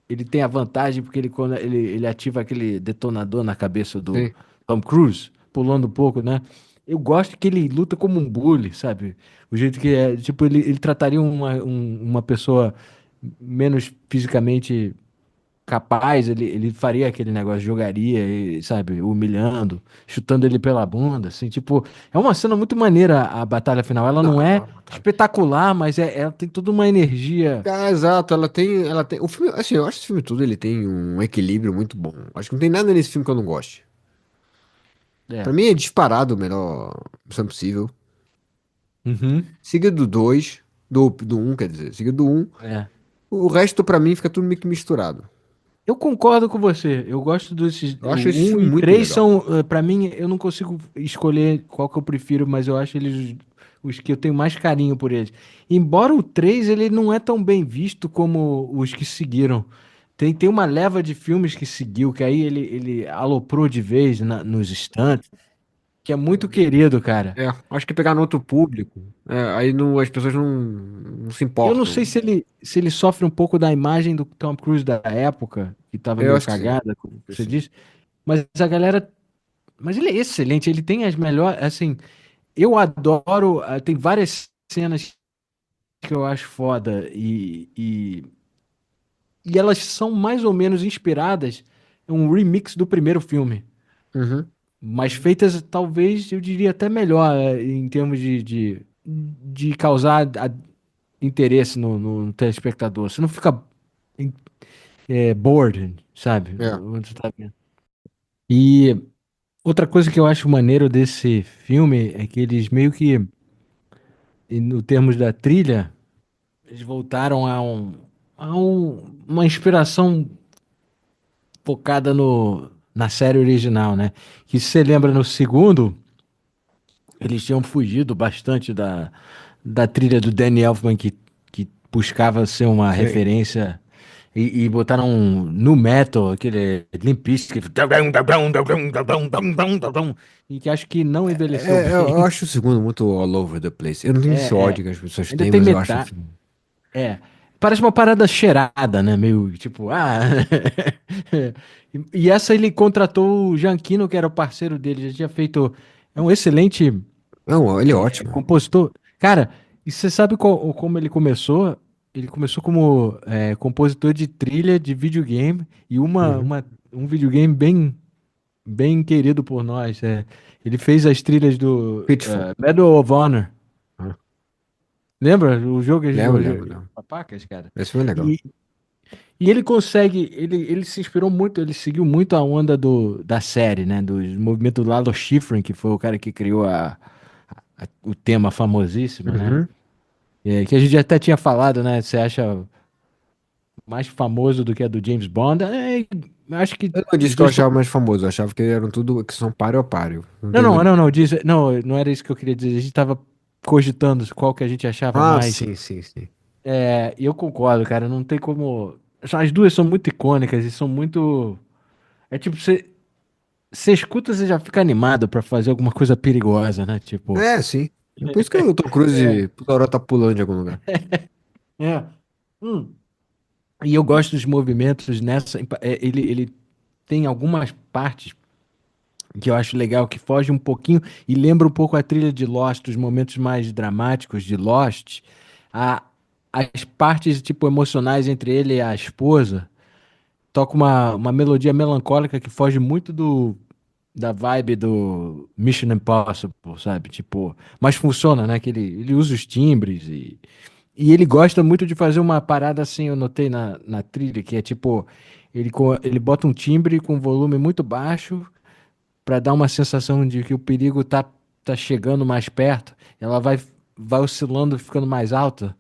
ele tem a vantagem porque quando ele ativa aquele detonador na cabeça do Sim. Tom Cruise, pulando um pouco, né? Eu gosto que ele luta como um bully, sabe? O jeito que é, tipo, ele trataria uma pessoa menos fisicamente capaz, ele faria aquele negócio, jogaria, sabe, humilhando, chutando ele pela bunda, assim, tipo, é uma cena muito maneira a batalha final. Ela Não, não é cara. espetacular, mas ela tem toda uma energia. Exato, o filme, assim, eu acho que esse filme todo ele tem um equilíbrio muito bom. Acho que não tem nada nesse filme que eu não goste. É. Pra mim é disparado o melhor Missão Impossível. Uhum. Seguido do 2, do um, quer dizer, seguido do um. É. O resto pra mim fica tudo meio que misturado. Eu concordo com você. Eu gosto desses. Eu acho esse O 1 filme e muito 3 legal. são, pra mim, eu não consigo escolher qual que eu prefiro, mas eu acho eles os que eu tenho mais carinho por eles. Embora o 3 ele não é tão bem visto como os que seguiram. Tem uma leva de filmes que seguiu, que aí ele aloprou de vez nos estantes. que é muito querido, cara. É, acho que pegar no outro público, aí não, as pessoas não se Eu não sei importam. se ele sofre um pouco da imagem do Tom Cruise da época, que tava Eu meio acho que sim. cagada, como Eu você sim. disse, mas a galera. Mas ele é excelente, ele tem as melhores. Assim, eu adoro. Tem várias cenas que eu acho foda e elas são mais ou menos inspiradas em um remix do primeiro filme. Uhum. Mas feitas, talvez, eu diria até melhor, em termos de causar interesse no telespectador. Você não fica bored, sabe? É. Onde você tá vendo. E outra coisa que eu acho maneiro desse filme é que eles meio que, no termos da trilha, eles voltaram uma inspiração focada na série original, né? Que se você lembra no segundo, eles tinham fugido bastante da trilha do Danny Elfman, que buscava ser uma Sei. referência, e botaram no metal, aquele Limp Bizkit, e que acho que não envelheceu Eu bem. acho o segundo muito all over the place. Eu não tenho esse É, é. ódio que as pessoas Ainda têm, tem mas eu acho o metade. filme. É. Parece uma parada cheirada, né? Meio tipo, ah. E essa ele contratou o Gianquino, que era o parceiro dele, já tinha feito. É um excelente Não, ele é ótimo. compositor. Cara, e você sabe como ele começou? Ele começou como compositor de trilha de videogame e Uhum. um videogame bem querido por nós. Ele fez as trilhas do Pitfall. Medal of Honor. Ah, Lembra? O jogo que a gente lembro, jogou lembro, lembro. papacas, cara. Esse filme é legal. E, e ele consegue, ele se inspirou muito, ele seguiu muito a onda da série, né? Do movimento do Lalo Schifrin, que foi o cara que criou o tema famosíssimo, né? Uhum. Que a gente até tinha falado, né? Você acha mais famoso do que a do James Bond? Acho que Eu não os disse que eu dois são. achava mais famoso, eu achava que eram tudo que são páreo a páreo. Não Não, tem não, muito. não, não, não, não era isso que eu queria dizer. A gente tava cogitando qual que a gente achava Ah, mais. sim, sim, sim. E eu concordo, cara. Não tem como. As duas são muito icônicas e são muito. É tipo, você escuta, você já fica animado pra fazer alguma coisa perigosa, né? Tipo. É, sim. É por isso que o Tom É. Cruise toda hora tá pulando de algum lugar. É. Hum. E eu gosto dos movimentos nessa. Ele tem algumas partes que eu acho legal, que foge um pouquinho e lembra um pouco a trilha de Lost, os momentos mais dramáticos de Lost, a, as partes tipo emocionais entre ele e a esposa, toca uma melodia melancólica que foge muito da vibe do Mission Impossible, sabe? Tipo, mas funciona, né? Que ele usa os timbres e ele gosta muito de fazer uma parada assim, eu notei na trilha, que é tipo, ele bota um timbre com volume muito baixo para dar uma sensação de que o perigo tá chegando mais perto. Ela vai oscilando, ficando mais alta.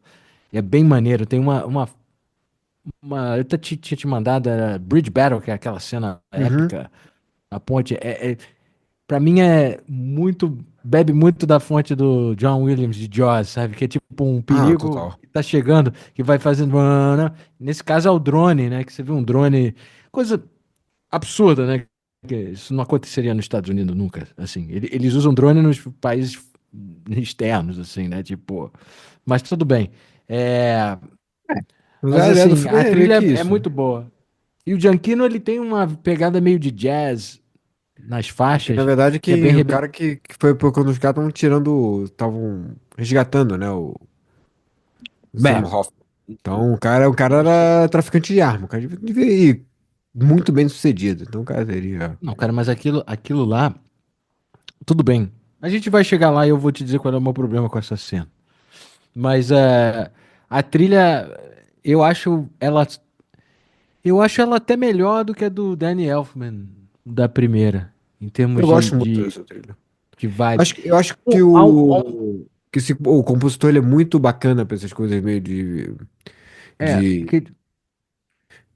E é bem maneiro. Tem eu até tinha te mandado, era Bridge Battle, que é aquela cena Uhum. épica. A ponte para mim bebe muito da fonte do John Williams de Jaws, sabe? Que é tipo um Ah, perigo total. que tá chegando, que vai fazendo. Nesse caso é o drone, né? Que você vê um drone, coisa absurda, né? Que isso não aconteceria nos Estados Unidos nunca, assim. Eles usam drone nos países externos, assim, né? Tipo, mas tudo bem. É, Mas mas a ideia do assim, filme a é meio trilha que é isso. muito boa. E o Gianquino, ele tem uma pegada meio de jazz nas Que na faixas, verdade que é bem que o cara que foi quando os caras estavam tirando, estavam resgatando, né, o Sam Bem, Hoffman. Então o cara era traficante de arma, o cara devia ir muito bem sucedido. Então o cara teria. não, cara, mas aquilo lá, tudo bem. A gente vai chegar lá e eu vou te dizer qual é o meu problema com essa cena. Mas a trilha, eu acho ela Eu acho ela até melhor do que a do Danny Elfman, da primeira, em termos Eu gosto muito dessa trilha. de vibe. Eu acho que o compositor ele é muito bacana pra essas coisas meio É, de,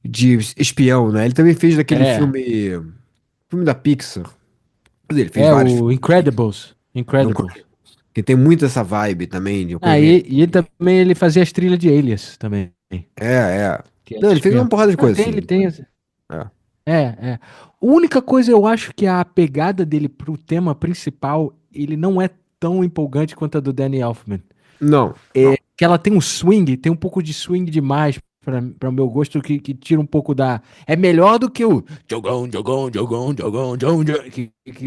de espião, né? Ele também fez daquele é, filme da Pixar. Quer dizer, ele fez vários o filmes da Pixar. Incredibles. É um Incredibles. que tem muito essa vibe também, de uma coisa Ah, meio. e ele também ele fazia as trilhas de Alias também, É, é. que é Não, de ele fez uma espião. porrada de Não, coisa tem, ele assim. tem. É. É, é. A única coisa eu acho que a pegada dele pro tema principal, ele não é tão empolgante quanto a do Danny Elfman. Não, não. Que ela tem um swing, tem um pouco de swing demais para o meu gosto, que tira um pouco da. É melhor do que o jogão, jogão, jogão, jogão, jogão, jogão,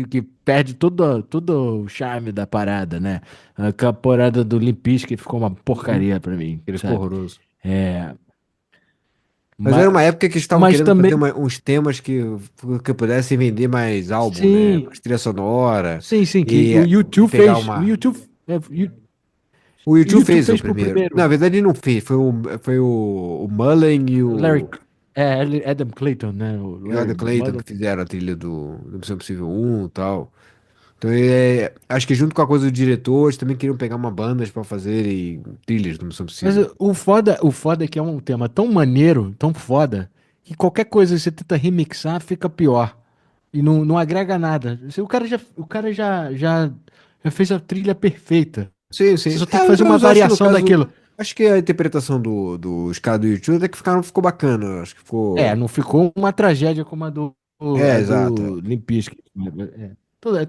que perde todo o charme da parada, né? A caporada do Limp Bizkit ficou uma porcaria pra mim, Ele ficou sabe? horroroso. É, Mas era uma mas, época que eles estavam mas querendo também, fazer uns temas que pudessem vender mais álbum, né? sim, Mais trilha sonora. sim, que E, o e YouTube pegar fez, uma. O O YouTube YouTube fez o fez pro primeiro. Na primeiro. verdade, ele não fez. Foi o Mullen e Larry, o. Adam Clayton, né? O E o Adam Larry Clayton Mullen. que fizeram a trilha do Missão Impossível 1 e tal. Então, acho que junto com a coisa do diretor, eles também queriam pegar uma banda pra fazerem trilhas do Missão Mas Impossível. o foda é que é um tema tão maneiro, tão foda, que qualquer coisa que você tenta remixar fica pior. E não agrega nada. O cara já fez a trilha perfeita. Sim, Você sim. só tem que fazer uma Eu acho que no variação caso. daquilo. Acho que a interpretação dos caras do YouTube até que ficou bacana. Acho que É, ficou. não ficou uma tragédia como É, a exato. do Limp Bizkit.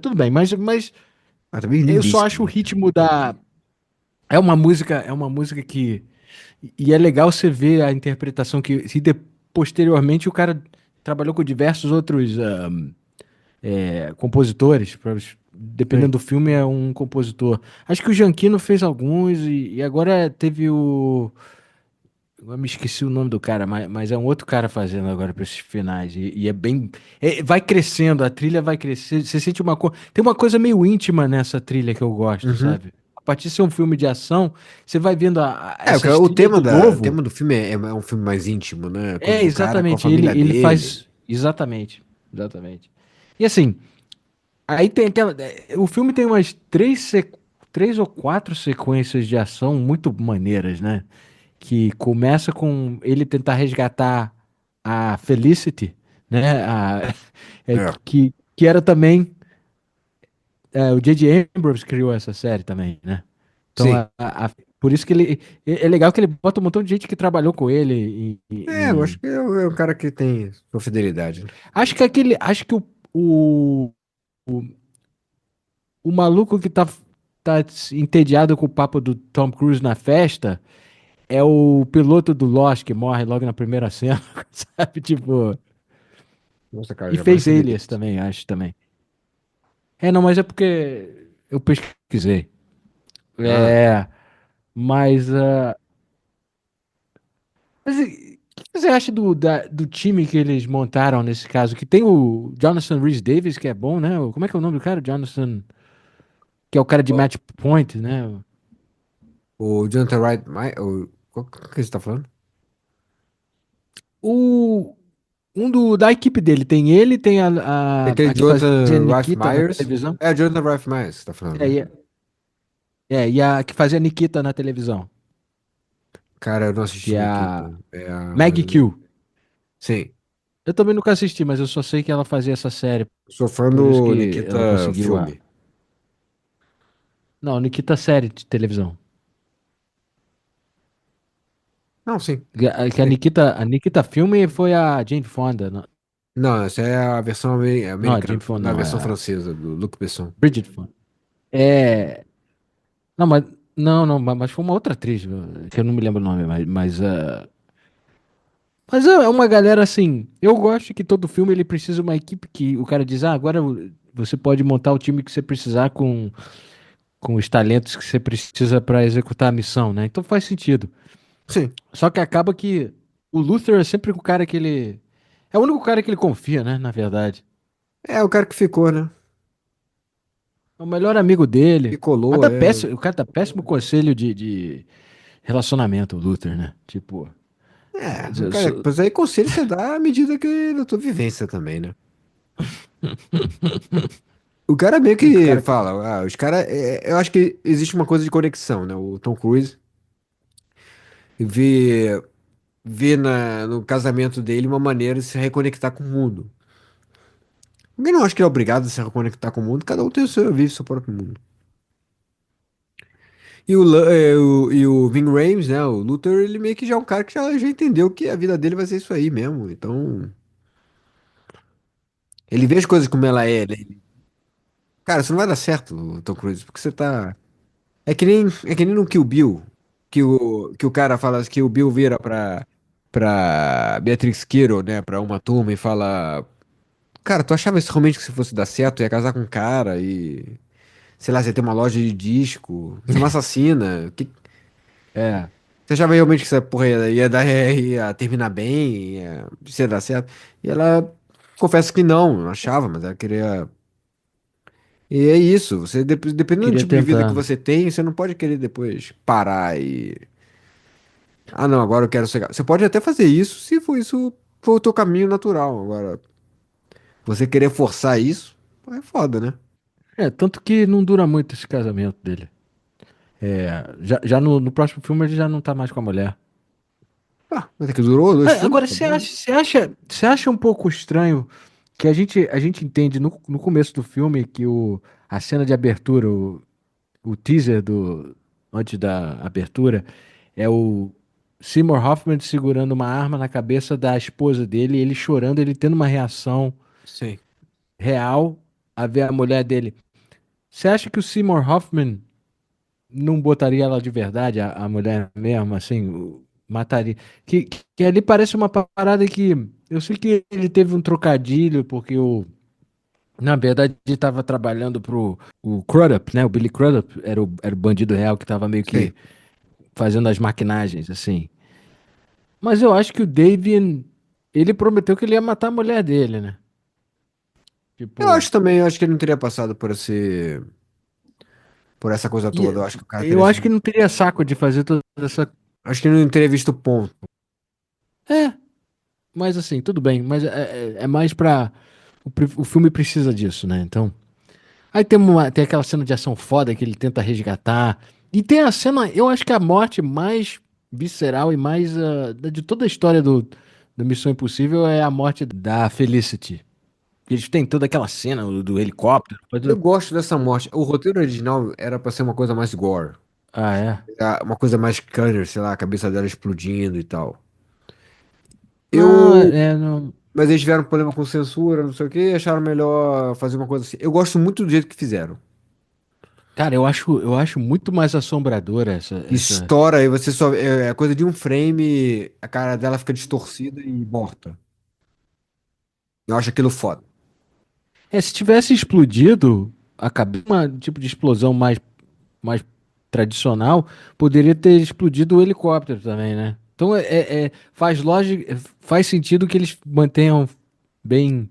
Tudo bem, mas Ah, também eu só Limbisky, acho o né? ritmo da. É uma música que. E é legal você ver a interpretação que. Posteriormente o cara trabalhou com diversos outros compositores. Sim. Dependendo do filme, é um compositor. Acho que o Gianquino fez alguns, e agora teve o. Eu me esqueci o nome do cara, mas é um outro cara fazendo agora para esses finais. E é bem. Vai crescendo, a trilha vai crescer. Você sente uma coisa. Tem uma coisa meio íntima nessa trilha que eu gosto, Uhum. sabe? A partir de ser um filme de ação, você vai vendo É, essas o trilhas tema, do o novo. tema do filme é um filme mais íntimo, né? Coisa É, do cara com a exatamente. Ele, família ele dele. faz. Exatamente. Exatamente. E assim, aí tem aquela. O filme tem umas três ou quatro sequências de ação muito maneiras, né? Que começa com ele tentar resgatar a Felicity, né? É. Que era também. O J.J. Abrams criou essa série também, né? Então, Sim. por isso que ele. É legal que ele bota um montão de gente que trabalhou com ele Eu acho que é um cara que tem sua fidelidade, né? Acho que o maluco que tá entediado com o papo do Tom Cruise na festa é o piloto do Lost que morre logo na primeira cena, sabe? Tipo. Nossa, cara, E jamais fez saberia Alias disso. também, acho também. Não, mas é porque eu pesquisei. Ah, É, mas. O que você acha do time que eles montaram nesse caso? Que tem o Jonathan Rhys Davis, que é bom, né? Como é que é o nome do cara? Jonathan. Que é o cara de ó, Match Point, né? o Jonathan Wright, qual que você tá falando? O, da equipe dele, tem ele, tem Tem a aquele que fazia Jonathan Ralph Nikita na Myers. televisão. É o Jonathan Ralph Myers que você tá falando, É, né? e a que fazia Nikita na televisão, Cara, eu não que assisti é Nikita. a Mas Maggie Q. sim. Eu também nunca assisti, mas eu só sei que ela fazia essa série, Sou fã por isso do que ela Nikita conseguiu a. filme. Não, Nikita série de televisão. Não, sim. Que Sim. A Nikita filme foi a Jane Fonda. Não, Não, essa é a versão não, a americana, Jane Fonda na não, é versão a francesa, do Luc Besson. Bridget Fonda. É. Não, mas. Não, não, mas foi uma outra atriz, que eu não me lembro o nome, mas é uma galera assim. Eu gosto que todo filme ele precisa de uma equipe que o cara diz, agora você pode montar o time que você precisar com os talentos que você precisa para executar a missão, né? Então faz sentido. Sim. Só que acaba que o Luther é sempre o cara que ele. É o único cara que ele confia, né? Na verdade. É o cara que ficou, né? É o melhor amigo dele. Que colou, O cara dá péssimo conselho de relacionamento, o Luther, né? Tipo. O cara, pois aí conselho você dá à medida que da tua vivência também, né? O cara meio O que cara. fala, os caras, eu acho que existe uma coisa de conexão, né? O Tom Cruise vê, vê no casamento dele uma maneira de se reconectar com o mundo. Eu não acho que ele é obrigado a se reconectar com o mundo, cada um vive seu próprio mundo. E o Ving Rhames, né? O Luther, ele meio que já é um cara que já entendeu que a vida dele vai ser isso aí mesmo. Então, Ele vê as coisas como ela é, né? Cara, isso não vai dar certo, Tom Cruise, porque você tá. É que nem no Kill Bill, que o cara fala que o Bill vira pra Beatrix Kiddo, né, pra uma turma e fala: Cara, tu achava isso realmente que se fosse dar certo, ia casar com um cara e. Sei lá, você ia ter uma loja de disco, você é uma assassina. É, Você achava realmente que essa porra ia terminar bem, ia dar certo? E ela confessa que não achava, mas ela queria. E é isso, dependendo do queria tipo de vida que tentar, né? você tem, você não pode querer depois parar e. Ah, não, agora eu quero ser. Você pode até fazer isso se for isso for o teu caminho natural. Agora, você querer forçar isso, pô, é foda, né? É, tanto que não dura muito esse casamento dele. É, já no próximo filme ele já não tá mais com a mulher. Ah, mas é que durou dois Ah, filmes, agora, tá bom. você acha um pouco estranho que a gente entende no começo do filme que a cena de abertura, o teaser antes da abertura, é o Seymour Hoffman segurando uma arma na cabeça da esposa dele, ele chorando, ele tendo uma reação Sim. real a ver a mulher dele. Você acha que o Seymour Hoffman não botaria ela de verdade, a mulher mesmo, assim, mataria? Que ali parece uma parada que eu sei que ele teve um trocadilho, porque na verdade ele estava trabalhando pro o Crudup, né? O Billy Crudup era o bandido real que estava meio Sim. que fazendo as maquinagens, assim. Mas eu acho que o Davian, ele prometeu que ele ia matar a mulher dele, né? Eu Tipo, acho também, eu acho que ele não teria passado por essa coisa e toda. Eu acho que o cara teria eu acho que sido. não teria saco de fazer toda essa. Acho que ele não teria visto o ponto. É, mas assim, tudo bem, mas é mais pra. O filme precisa disso, né? Então. Aí tem aquela cena de ação foda que ele tenta resgatar. E tem a cena, eu acho que a morte mais visceral e mais de toda a história do Missão Impossível é a morte da Felicity. Eles têm toda aquela cena do helicóptero. Eu gosto dessa morte. O roteiro original era pra ser uma coisa mais gore. Ah, é? Uma coisa mais Cutter, sei lá, a cabeça dela explodindo e tal. Não, Eu. não. Mas eles tiveram problema com censura, não sei o quê, e acharam melhor fazer uma coisa assim. Eu gosto muito do jeito que fizeram. Cara, eu acho muito mais assombradora essa. Estoura, aí você só. É coisa de um frame, a cara dela fica distorcida e morta. Eu acho aquilo foda. Se tivesse explodido a cabeça, uma tipo de explosão mais tradicional, poderia ter explodido o helicóptero também, né? Então faz lógica, faz sentido que eles mantenham bem,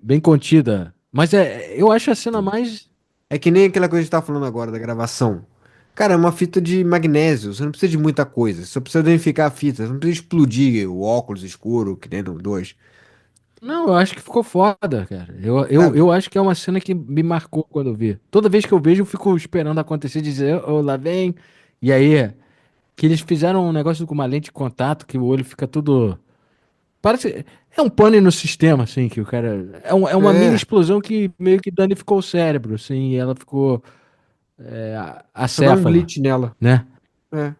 bem contida. Mas eu acho a cena mais. É que nem aquela coisa que a gente tá falando agora da gravação. Cara, é uma fita de magnésio, você não precisa de muita coisa, você só precisa danificar a fita, você não precisa explodir o óculos escuro, que nem no 2. Não, eu acho que ficou foda, cara. Eu, eu, Sabe? eu acho que é uma cena que me marcou quando eu vi. Toda vez que eu vejo, eu fico esperando acontecer, dizer, ô, lá vem. E aí, que eles fizeram um negócio com uma lente de contato, que o olho fica tudo. Parece. É um pane no sistema, assim, que o cara. É uma mini É, explosão que meio que danificou o cérebro, assim, e ela ficou só dá um acéfala, glitch nela. né? É.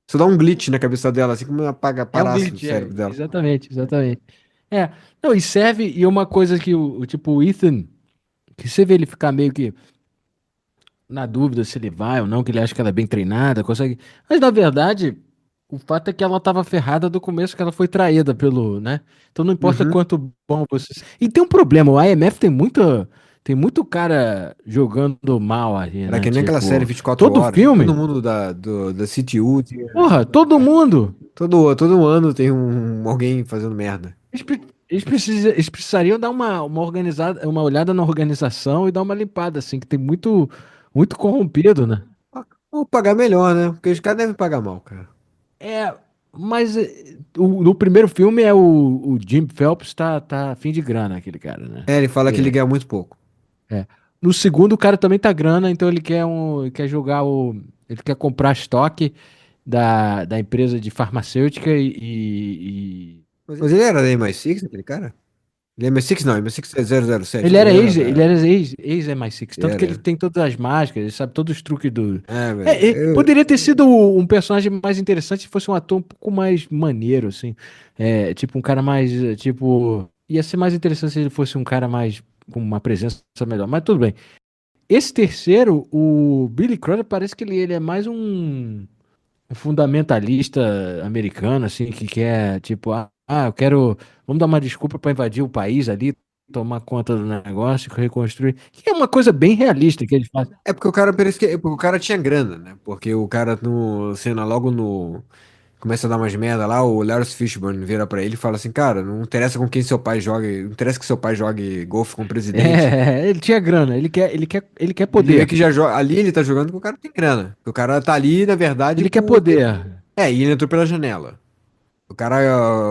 Só dá um glitch na cabeça dela, assim como apaga, É um parasse no glitch, cérebro dela. exatamente, exatamente. É, não, e serve, e uma coisa que tipo, o Ethan, que você vê ele ficar meio que na dúvida se ele vai ou não, que ele acha que ela é bem treinada, consegue. Mas na verdade, o fato é que ela tava ferrada do começo, que ela foi traída pelo, né? Então não importa Uhum. quanto bom você. E tem um problema, o IMF tem muito cara jogando mal ali, Era né? que nem aquela série Tipo, 24 todo horas. Todo filme, mundo da CTU, porra, todo mundo. todo ano tem alguém fazendo merda. Eles precisariam dar uma organizada, uma olhada na organização e dar uma limpada, assim, que tem muito, muito corrompido, né? Ou pagar melhor, né? Porque os caras devem pagar mal, cara. É, mas no primeiro filme o Jim Phelps tá afim de grana, aquele cara, né? É, ele fala que ele É, ganha muito pouco. é. No segundo, o cara também tá grana, então ele quer jogar ele quer comprar estoque da empresa de farmacêutica Mas ele era da MI6, aquele cara? Ele é MI6? Não, MI6 é 007. ele Ele era era ele da. era ex MI6, tanto que ele Era. tem todas as máscaras, ele sabe todos os truques do. É, velho. Poderia ter sido um personagem mais interessante se fosse um ator um pouco mais maneiro, assim. Tipo, um cara mais, tipo. Ia ser mais interessante se ele fosse um cara mais com uma presença melhor, mas tudo bem. Esse terceiro, o Billy Crudup, parece que ele é mais um fundamentalista americano, assim, que quer, tipo, eu quero, vamos dar uma desculpa para invadir o país ali, tomar conta do negócio, reconstruir, que é uma coisa bem realista que ele faz. É porque o cara parece que porque o cara tinha grana, né? Porque o cara no cena logo no começa a dar umas merda lá, o Lawrence Fishburne vira pra ele e fala assim, cara, não interessa com quem seu pai jogue, não interessa que seu pai jogue golfe com o presidente. Ele tinha grana, ele quer Ele meio poder, que já joga, ali ele tá jogando com o cara que tem grana. O cara tá ali, na verdade, ele quer por poder. e ele entrou pela janela. O cara,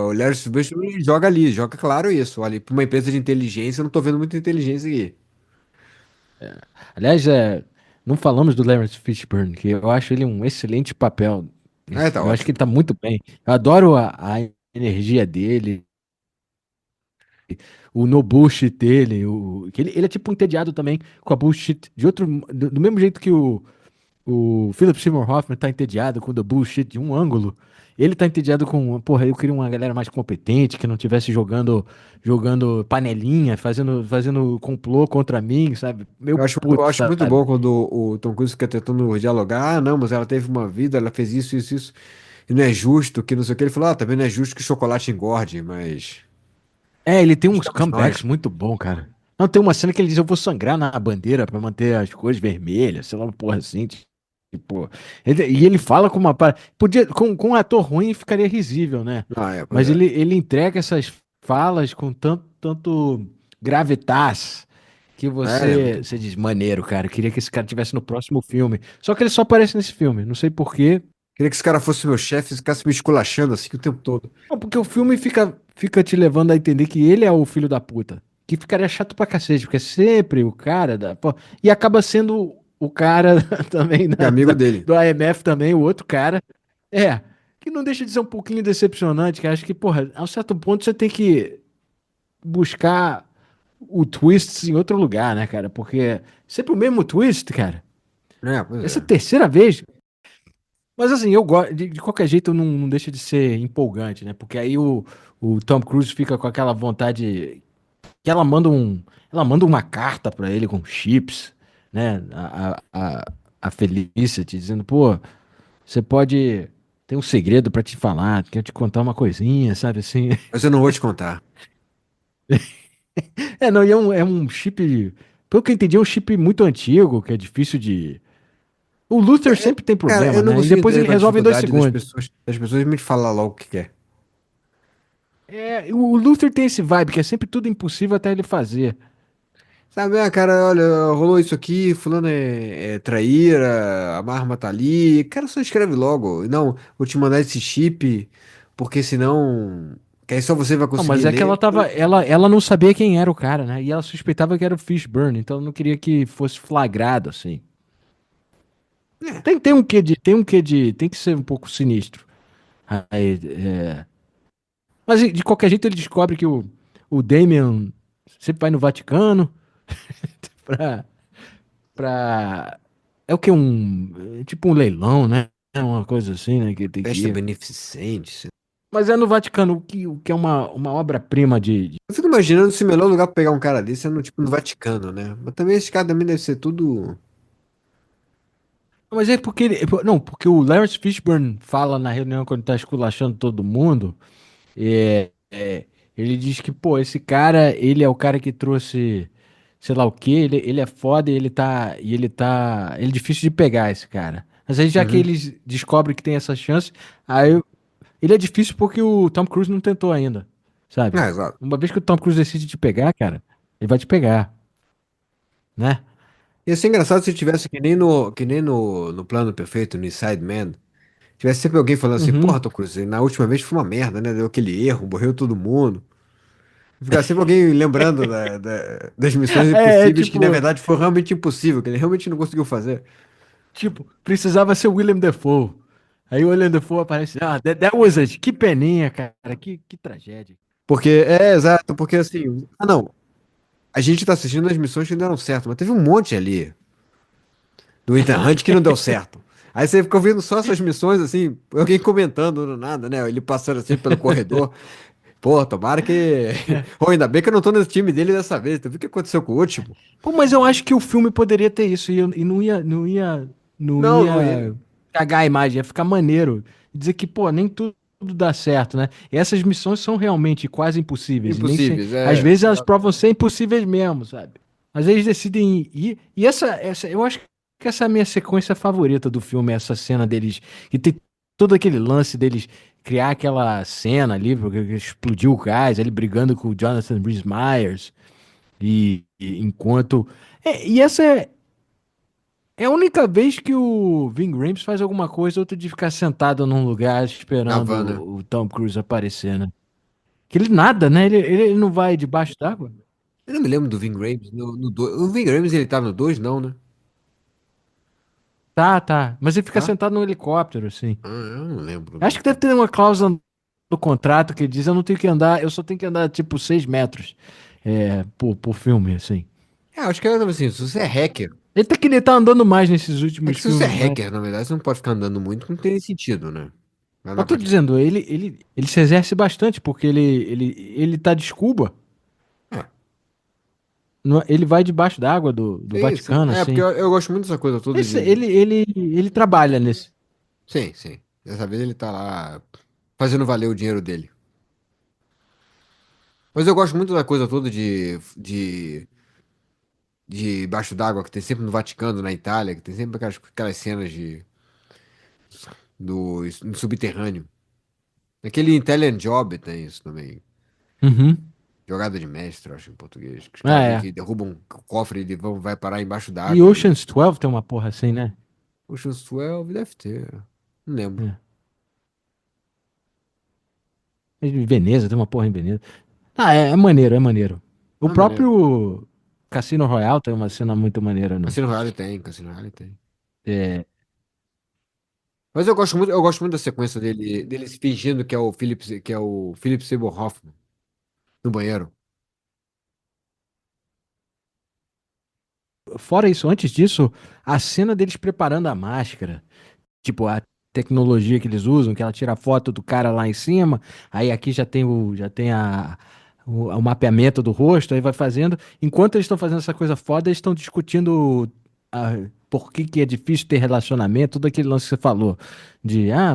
o Lawrence Fishburne ele joga ali, joga claro isso. Olha, pra uma empresa de inteligência, eu não tô vendo muita inteligência aqui. Aliás, não falamos do Lawrence Fishburne, que eu acho ele um excelente papel. É, tá Eu acho que ele ótimo. tá muito bem. Eu adoro a energia dele, o no bullshit dele, que ele é tipo entediado também com a bullshit de outro, do mesmo jeito que o Philip Seymour Hoffman tá entediado com o bullshit de um ângulo. Ele tá entediado com, porra, eu queria uma galera mais competente, que não tivesse jogando panelinha, fazendo complô contra mim, sabe? Meu Eu puto, acho muito sabe? bom quando o Tom Cruise fica tentando dialogar. Ah, não, mas ela teve uma vida, ela fez isso, isso, isso. E não é justo, que não sei o que. Ele falou, também não é justo que chocolate engorde, mas. Ele tem uns Estamos comebacks nós. muito bom, cara. Não, tem uma cena que ele diz, eu vou sangrar na bandeira pra manter as cores vermelhas, sei lá, uma porra assim, tipo. E ele fala com uma. Podia, com um ator ruim ficaria risível, né? Ah, é, pois Mas é. ele entrega essas falas com tanto gravitas que É, ele é muito você bom. diz, maneiro, cara. Eu queria que esse cara tivesse no próximo filme. Só que ele só aparece nesse filme. Não sei por quê. Queria que esse cara fosse meu chefe e ficasse me esculachando assim o tempo todo. Não, porque o filme fica te levando a entender que ele é o filho da puta. Que ficaria chato pra cacete, porque é sempre o cara da. Pô, e acaba sendo o cara também Que é amigo dele. do IMF também, o outro cara. É, que não deixa de ser um pouquinho decepcionante, que acho que, porra, a um certo ponto você tem que buscar o twist em outro lugar, né, cara? Porque é sempre o mesmo twist, cara. É, pois Essa é a é. terceira vez. Mas assim, eu gosto, de qualquer jeito não deixa de ser empolgante, né? Porque aí o Tom Cruise fica com aquela vontade que ela manda uma carta pra ele com chips, né? A Felicity dizendo, pô, você pode tem um segredo pra te falar, quero te contar uma coisinha, sabe assim? Mas eu não vou te contar. Não, e é um chip, pelo que eu entendi, é um chip muito antigo, que é difícil de. O Luther sempre tem Cara, problema, eu não né? E consigo depois entender ele qual a resolve em dois dificuldade segundos. das pessoas me falar logo o que quer. O Luther tem esse vibe, que é sempre tudo impossível até ele fazer. Sabe, cara, olha, rolou isso aqui, fulano é traíra, a arma tá ali. Cara, só escreve logo. Não, vou te mandar esse chip, porque senão. Que aí só você vai Não, conseguir mas é que ler. ela não sabia quem era o cara, né? E ela suspeitava que era o Fishburne, então ela não queria que fosse flagrado, assim. É, Tem que ser um pouco sinistro. Aí, mas de qualquer jeito ele descobre que o Damien sempre vai no Vaticano pra, pra... É o que? Tipo um leilão, né? É uma coisa assim, né? Que tem que festa ir. beneficente. Mas é no Vaticano, o que é uma obra-prima de. Eu fico imaginando se o melhor lugar pra pegar um cara desse é no, tipo, no Vaticano, né? Mas também esse cara também deve ser tudo. Mas é porque não, porque o Lawrence Fishburne fala na reunião quando tá esculachando todo mundo, ele diz que, pô, esse cara, ele é o cara que trouxe, sei lá o quê, ele é foda ele é difícil de pegar esse cara. Mas aí já que Uhum. eles descobrem que tem essa chance, aí ele é difícil porque o Tom Cruise não tentou ainda, sabe? É, exato. Uma vez que o Tom Cruise decide te pegar, cara, ele vai te pegar, né? Ia ser engraçado se tivesse que nem no Plano Perfeito, no Inside Man. Tivesse sempre alguém falando assim, porra, Uhum. Tom Cruise, na última vez foi uma merda, né? Deu aquele erro, morreu todo mundo. Ficar sempre alguém lembrando das missões impossíveis, que na Tipo, verdade foi realmente impossível, que ele realmente não conseguiu fazer. precisava ser o William Dafoe. Aí o William Dafoe aparece. That was it. Que peninha, cara. Que tragédia. Porque, exato, porque assim, não, a gente tá assistindo as missões que não deram certo, mas teve um monte ali do Ethan Hunt que não deu certo. Aí você fica ouvindo só essas missões, assim, alguém comentando do nada, né? Ele passando assim pelo corredor. Pô, tomara que. Pô, ainda bem que eu não tô nesse time dele dessa vez. Tu viu o que aconteceu com o último? Pô, mas eu acho que o filme poderia ter isso e não Não, não ia ia. cagar a imagem, ia ficar maneiro. Dizer que, pô, nem tudo dá certo, né? E essas missões são realmente quase impossíveis. E nem se... Impossíveis, Às é. vezes elas provam ser impossíveis mesmo, sabe? Mas eles decidem ir. E eu acho que essa é a minha sequência favorita do filme, essa cena deles. E tem todo aquele lance deles criar aquela cena ali, porque explodiu o gás, ele brigando com o Jonathan Rhys Meyers. E enquanto. E essa é a única vez que o Ving Rhames faz alguma coisa, outra de ficar sentado num lugar Na esperando van, né? o Tom Cruise aparecer, né? Que ele nada, né? Ele não vai debaixo d'água. Eu não me lembro do Ving Rhames. O Ving Rhames ele tá no 2 não, né? Tá, tá. Mas ele fica Tá? sentado num helicóptero, assim. Ah, eu não lembro, Acho não. que deve ter uma cláusula no contrato que diz eu não tenho que andar, eu só tenho que andar tipo 6 metros por filme, assim. É, acho que era assim, se você é hacker. Ele tá andando mais nesses É últimos que se você é filmes, mas. hacker, na verdade, você não pode ficar andando muito, não tem sentido, né? Mas Eu na tô parte. dizendo, ele se exerce bastante, porque ele tá de scuba. É, Ele vai debaixo d'água do é isso. Vaticano, É, porque assim. eu gosto muito dessa coisa toda de. Ele trabalha nesse. Sim, sim. Dessa vez ele tá lá fazendo valer o dinheiro dele. Mas eu gosto muito da coisa toda de baixo d'água que tem sempre no Vaticano, na Itália, que tem sempre aquelas cenas no subterrâneo. Aquele Italian Job tem isso também. Uhum. Jogada de mestre, eu acho, em português. Que os Ah, caras meio é. que derrubam o cofre e vai parar embaixo E d'água. E Ocean's 12 tem uma porra assim, né? Ocean's 12 deve ter. Não lembro. É. E Veneza, tem uma porra em Veneza. Ah, é maneiro, é maneiro. O Não, maneiro. próprio Cassino Royale tem uma cena muito maneira no. Cassino Royale tem, Cassino Royale tem. É, Mas eu gosto muito da sequência dele se fingindo que é o Philip Seymour Hoffman no banheiro. fora isso, antes disso, a cena deles preparando a máscara. Tipo, a tecnologia que eles usam, que ela tira a foto do cara lá em cima, aí aqui já tem o mapeamento do rosto, aí vai fazendo. Enquanto eles estão fazendo essa coisa foda, eles estão discutindo por que é difícil ter relacionamento, tudo aquele lance que você falou.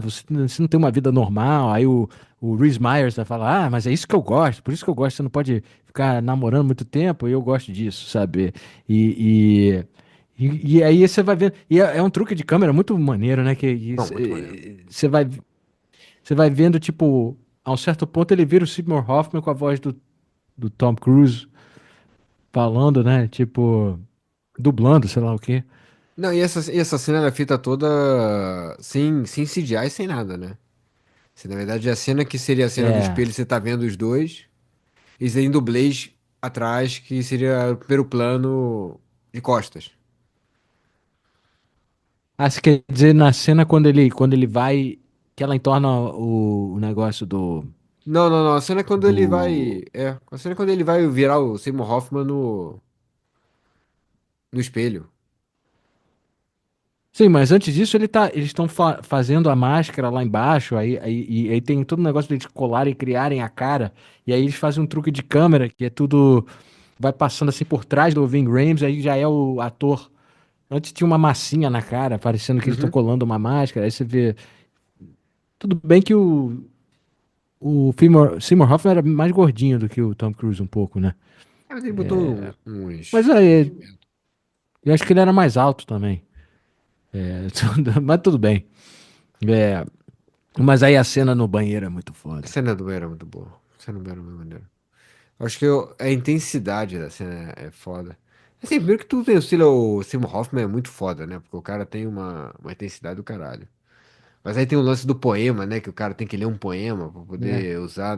Você não tem uma vida normal, aí o Rhys Myers vai falar, mas é isso que eu gosto, por isso que eu gosto, você não pode ficar namorando muito tempo, e eu gosto disso, sabe? E, e aí você vai vendo. E é um truque de câmera muito maneiro, né? Não, muito maneiro. Você vai vendo, tipo, a um certo ponto ele vira o Seymour Hoffman com a voz do Tom Cruise falando, né? Tipo, dublando, sei lá o quê. Não, e essa cena da fita toda sem CGI, sem nada, né? Na verdade, a cena que seria a cena do É. espelho, você tá vendo os dois, e tem dublês atrás, que seria o primeiro plano de costas. Ah, você quer dizer na cena quando ele vai, que ela entorna o negócio Não, não, não. A cena é quando ele do. vai. A cena é quando ele vai virar o Seymour Hoffman no espelho. Sim, mas antes disso eles estão fazendo a máscara lá embaixo, aí tem todo o negócio de eles colarem e criarem a cara, e aí eles fazem um truque de câmera, que é tudo, vai passando assim por trás do Ving Rhames, aí já é o ator. Antes tinha uma massinha na cara, parecendo que eles estão Uhum. colando uma máscara, aí você vê. Tudo bem que o Seymour Hoffman era mais gordinho do que o Tom Cruise um pouco, né? Mas ele botou uns Mas aí, enchimentos. eu acho que ele era mais alto também. É, mas tudo bem. É, mas aí a cena no banheiro é muito A foda. cena do banheiro é muito boa. A cena do banheiro é muito maneira. Eu acho que a intensidade da cena é foda. Assim, primeiro que tudo tem o Seymour Hoffman é muito foda, né? Porque o cara tem uma intensidade do caralho. Mas aí tem o lance do poema, né? Que o cara tem que ler um poema pra Né? poder usar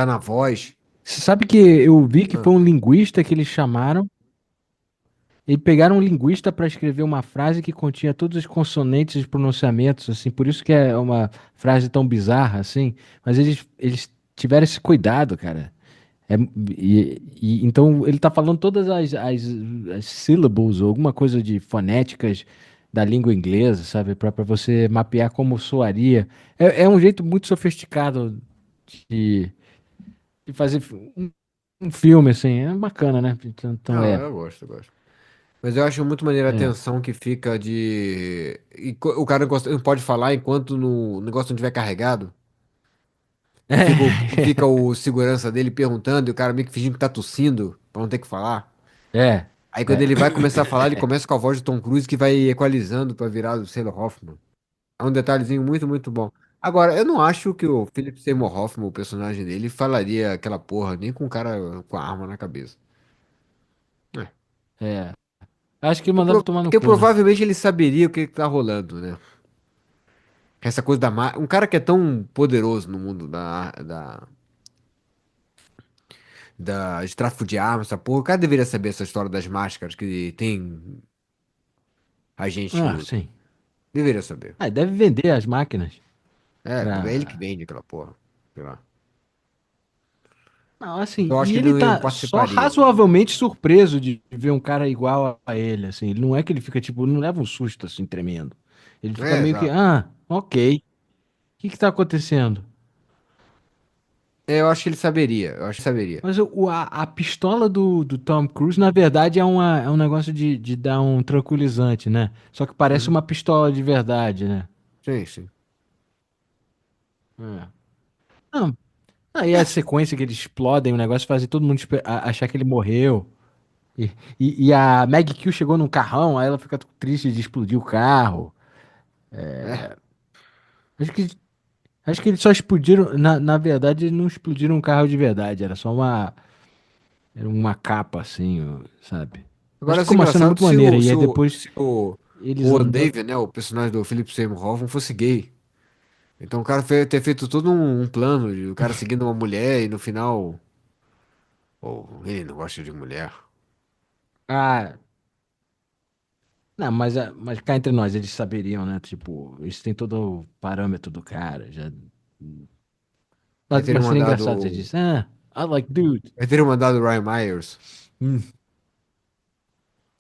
na voz. Você sabe que eu vi que Ah, foi um linguista que eles chamaram e pegaram um linguista para escrever uma frase que continha todos os consonantes e pronunciamentos, assim, por isso que é uma frase tão bizarra, assim. Mas eles tiveram esse cuidado, cara. É, então ele tá falando todas as syllables ou alguma coisa de fonéticas da língua inglesa, sabe? Para você mapear como soaria. É um jeito muito sofisticado de, de fazer um filme, assim. É bacana, né? Então Não, é. eu gosto, eu gosto. Mas eu acho muito maneiro a É. tensão que fica de. O cara não pode falar enquanto o negócio não estiver carregado. E fica, fica o segurança dele perguntando e o cara meio que fingindo que tá tossindo pra não ter que falar. É. Aí quando É. ele vai começar a falar, ele começa com a voz de Tom Cruise que vai equalizando pra virar o Taylor Hoffman. É um detalhezinho muito, muito bom. Agora, eu não acho que o Philip Seymour Hoffman, o personagem dele, falaria aquela porra nem com um cara com a arma na cabeça. É. É. Acho que mandava tomar no Porque cu, né? provavelmente ele saberia o que que tá rolando, né? Essa coisa da... Um cara que é tão poderoso no mundo de tráfico de armas, essa porra, o cara deveria saber essa história das máscaras que tem a gente que Ah, usa. sim. Deveria saber. Ah, deve vender as máquinas É ele que pra. vende aquela porra. Sei lá. Não, assim, Então eu acho e que ele ele não tá só participaria. razoavelmente surpreso de ver um cara igual a ele, assim. Ele não é que ele fica, tipo, não leva um susto, assim, tremendo. Ele fica É, meio que, exato. ah, ok. O que que tá acontecendo? É, eu acho que ele saberia. Eu acho que saberia. Mas a pistola do Tom Cruise, na verdade, é um negócio de dar um tranquilizante, né? Só que parece Uhum. uma pistola de verdade, né? Sim, sim. É. Não, aí É, a sim. sequência que eles explodem o negócio faz todo mundo achar que ele morreu. E a Maggie Q chegou num carrão, aí ela fica triste de explodir o carro. É. Acho que, acho que eles só explodiram. Na verdade, eles não explodiram um carro de verdade, era só era uma capa, assim, sabe? Mas Agora, ia ser ficou uma cena engraçado muito maneira. E aí depois se eles o andando. David, né, o personagem do Philip Seymour Hoffman, fosse gay. Então o cara ter feito todo um plano de o cara seguindo uma mulher e no final. Ou ele não gosta de mulher. Ah, não, mas cá entre nós, eles saberiam, né? Tipo, eles têm todo o parâmetro do cara. Já. Aí Mas, teriam mas seria engraçado, você mandado. disse, ah, I like dude. Aí teriam mandado o Ryan Myers. Hum,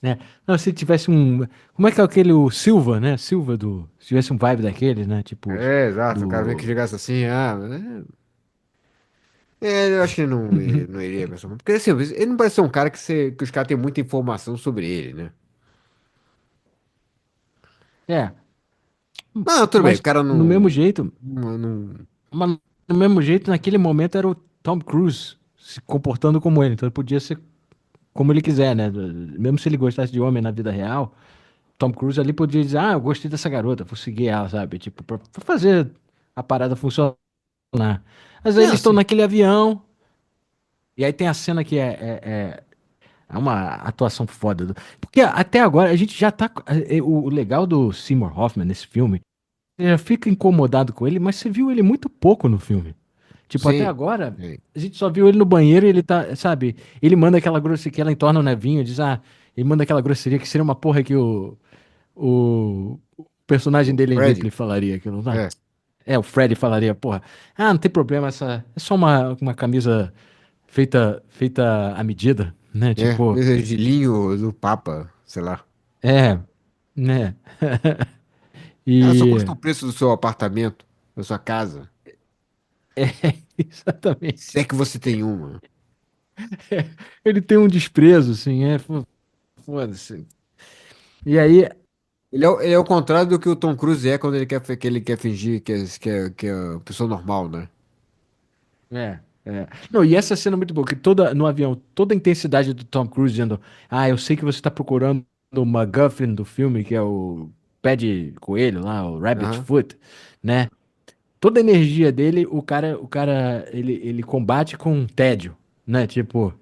né? Não, se tivesse um. Como é que é aquele o Silva, né? Silva do. Se tivesse um vibe daquele, né? Tipo, É, exato. O cara meio que do. chegasse assim, eu acho que ele não iria pensar. Porque assim, ele não parece ser um cara que os caras têm muita informação sobre ele, né? É, Não, tudo bem, o mas cara no mesmo jeito, não. mas no mesmo jeito, naquele momento era o Tom Cruise se comportando como ele. Então ele podia ser como ele quiser, né? Mesmo se ele gostasse de homem na vida real, Tom Cruise ali podia dizer, ah, eu gostei dessa garota, vou seguir ela, sabe? Tipo, pra fazer a parada funcionar. Mas aí Não, eles estão assim. naquele avião, e aí tem a cena que é uma atuação foda. Porque até agora a gente já tá. O legal do Seymour Hoffman nesse filme, você já fica incomodado com ele, mas você viu ele muito pouco no filme. Tipo, até Sim. agora, Sim. a gente só viu ele no banheiro e ele tá, sabe? Ele manda aquela grosseria que ela entorna o nevinho, diz, ah, ele manda aquela grosseria que seria uma porra que o personagem O dele em Freddy. Ripley falaria aquilo, não? É. É, o Freddy falaria, porra, ah, não tem problema, é só uma camisa feita à medida, né? É. Tipo, Coisa de linho do Papa, sei lá. é, né? Ela só E custa o preço do seu apartamento, da sua casa. é, Se exatamente. é que você tem uma. Ele tem um desprezo, assim, foda-se. E aí, Ele é o contrário do que o Tom Cruise é quando que ele quer fingir que é uma pessoa normal, né? é. Não, e essa cena é muito boa, que toda, no avião, toda a intensidade do Tom Cruise dizendo, ah, eu sei que você tá procurando o MacGuffin do filme, que é o pé de coelho lá, o Rabbit Aham. Foot, né? Toda a energia dele, ele combate com tédio, né? Tipo,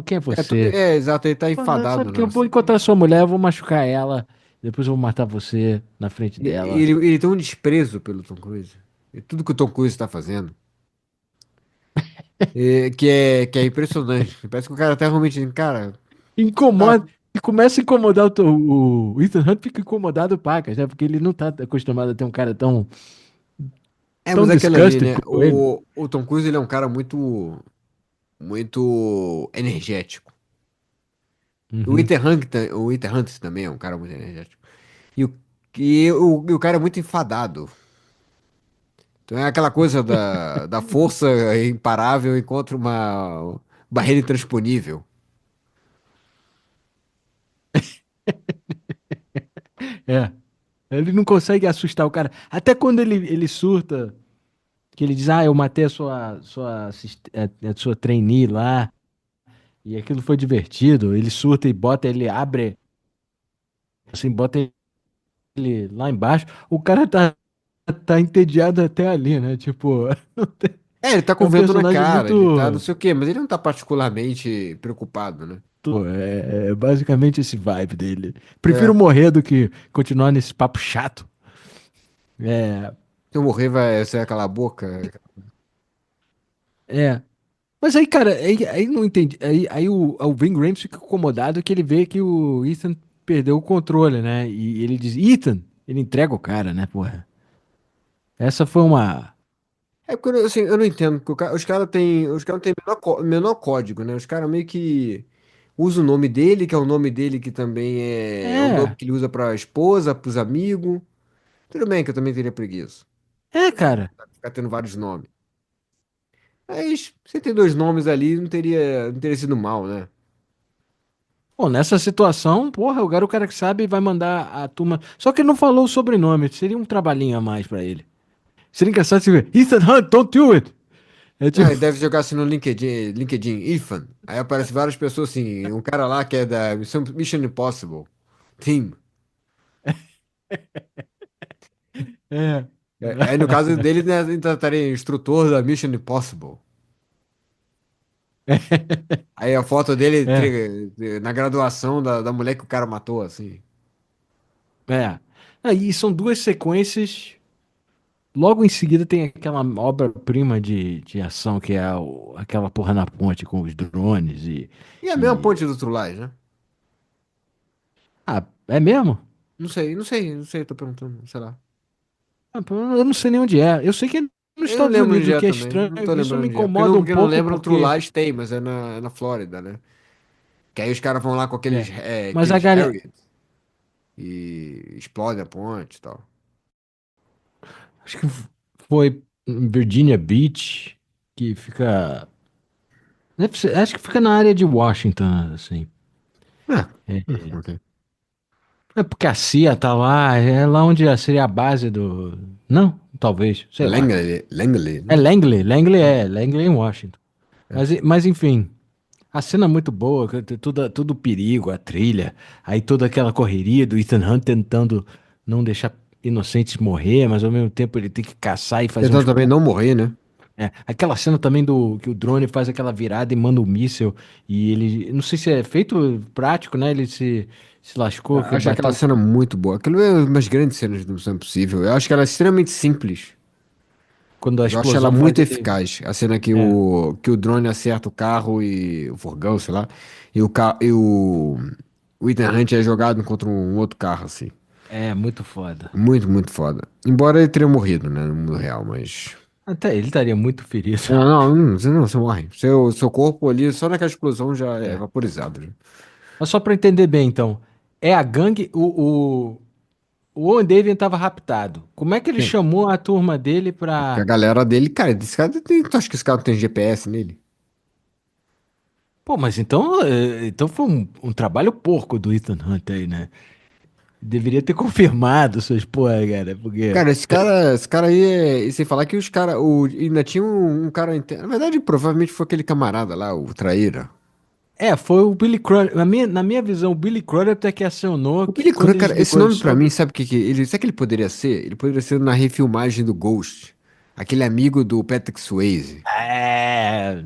quem é você? Exato, ele tá "Ah, enfadado, sabe que né? eu vou encontrar sua mulher, eu vou machucar ela, depois eu vou matar você na frente dela. Ele tem um desprezo pelo Tom Cruise. E tudo que o Tom Cruise tá fazendo. Que é impressionante. Parece que o cara tá realmente. Cara, tá. Incomoda, e começa a incomodar o Ethan Hunt fica incomodado pacas, né? Porque ele não tá acostumado a ter um cara É, tão mas é aquele ali, disgusted né? como ele. O Tom Cruise, ele é um cara muito energético. Uhum. O Ethan Hunt também é um cara muito energético. E o cara é muito enfadado. Então é aquela coisa da força imparável encontra uma barreira intransponível. É. Ele não consegue assustar o cara. Até quando ele surta, que ele diz, ah, eu matei a sua trainee lá, e aquilo foi divertido. Ele surta e bota, ele abre, assim, bota ele lá embaixo. O cara tá entediado até ali, né? Tipo, É, ele tá é com um vento na personagem cara, ele tá não muito. sei o quê, mas ele não tá particularmente preocupado, né? É basicamente esse vibe dele. Prefiro É, morrer do que continuar nesse papo chato. É, se eu morrer vai ser aquela boca. é. Mas aí, cara, aí não entendi. Aí o Ving Rhames fica incomodado que ele vê que o Ethan perdeu o controle, né? E ele diz, Ethan, ele entrega o cara, né, porra? Essa foi uma. É porque assim, eu não entendo, porque os cara têm menor código, né? Os caras meio que usam o nome dele, que é o nome dele que também é o nome É, que ele usa pra esposa, pros amigos. Tudo bem que eu também teria preguiça. cara. Ficar tendo vários nomes. Mas você tem dois nomes ali, não teria sido mal, né? Pô, nessa situação, porra, o cara que sabe vai mandar a turma. Só que ele não falou o sobrenome, seria um trabalhinho a mais pra ele. Seria engraçado se ver, Ethan Hunt, don't do it! É Ah, tipo. ele deve jogar assim no LinkedIn, Ethan. Aí aparece várias pessoas assim, um cara lá que é da Mission Impossible Team. É. Aí no caso dele, né, ele estaria instrutor da Mission Impossible. Aí a foto dele É, na graduação da mulher que o cara matou, assim. é. Aí são duas sequências. Logo em seguida tem aquela obra-prima de ação que é aquela porra na ponte com os drones E a mesma e... ponte do True Lies, né? Ah, é mesmo? Não sei, tô perguntando, sei lá. Ah, pô, eu não sei nem onde é. Eu sei que é nos Eu não Estados lembro Unidos, onde o é que é também, estranho. não tô Isso me lembrando onde é. Porque incomoda um porque eu não pouco lembro, o True porque... Lies tem, mas é na Flórida, né? Que aí os caras vão lá com aqueles, É, é, mas a aqueles galera... Harriers e explodem a ponte e tal. Acho que foi em Virginia Beach, que fica... acho que fica na área de Washington, assim. Ah, É, ok. é porque a CIA tá lá, é lá onde seria a base do... Não, talvez, sei lá. Langley, É né? Langley, Langley em Washington. Mas enfim, a cena é muito boa, que tudo perigo, a trilha, aí toda aquela correria do Ethan Hunt tentando não deixar inocentes morrer, mas ao mesmo tempo ele tem que caçar e fazer Tentando uns também pulos. não morrer, né? Aquela cena também do que o drone faz aquela virada e manda um míssil e ele, não sei se é feito prático, né? Ele se lascou, que Acho aquela bateu cena muito boa. Aquilo é uma das grandes cenas do Missão Impossível. Eu acho que ela é extremamente simples, quando a mas eu acho ela explosão faz muito ele. eficaz. A cena que É, o drone acerta o carro e o furgão, sei lá, e o Ethan Hunt é jogado contra um outro carro, assim. é muito foda. Muito, muito foda. Embora ele tenha morrido, né, no mundo real, mas... Até ele estaria muito ferido. Não, você morre. Seu corpo ali, só naquela explosão já é É. vaporizado, né? Mas só pra entender bem, então, é a gangue, o Owen David estava raptado. Como é que ele Sim. chamou a turma dele Porque a pra. galera dele, cara, esse cara tem, tu acha que esse cara não tem GPS nele? Pô, mas então foi um trabalho porco do Ethan Hunt aí, né? Deveria ter confirmado essas porra, cara, porque. Cara, esse cara aí e sem falar que os cara, ainda tinha um cara, na verdade, provavelmente foi aquele camarada lá, o traíra. É, foi o Billy Crudup. Na minha visão, o Billy Crudup até que acionou O que Billy quando Crudup, ele cara, esse desligou nome pra só. mim, sabe o que que ele, sabe o que ele poderia ser? Ele poderia ser na refilmagem do Ghost, aquele amigo do Patrick Swayze, É,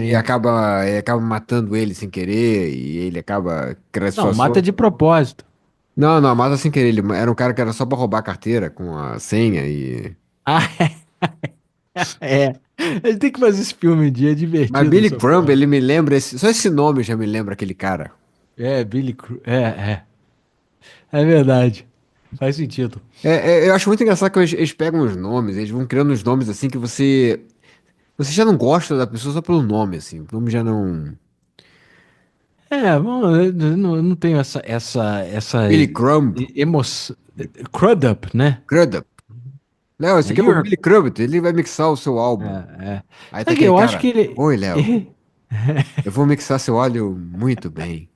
que exatamente. acaba matando ele sem querer e ele acaba criando Não, mata situação. de propósito. Não, não, mata sem querer, ele era um cara que era só pra roubar a carteira com a senha e... Ah, é. A gente tem que fazer esse filme um dia, é Mas divertido Billy essa Crumb, porra. ele me lembra, só esse nome já me lembra aquele cara. É, Billy Crudup. É verdade. Faz sentido. Eu acho muito engraçado que eles pegam os nomes, eles vão criando os nomes assim que você já não gosta da pessoa só pelo nome, assim. O nome já não. Bom, eu não tenho essa Billy Crumb, emoção. Crudup, né? Crudup. Léo, esse É aqui é o Europe. Billy Crudup, ele vai mixar o seu álbum. É. Aí tá Sabe que aquele eu acho que cara, ele. oi, Léo, eu vou mixar seu áudio muito bem.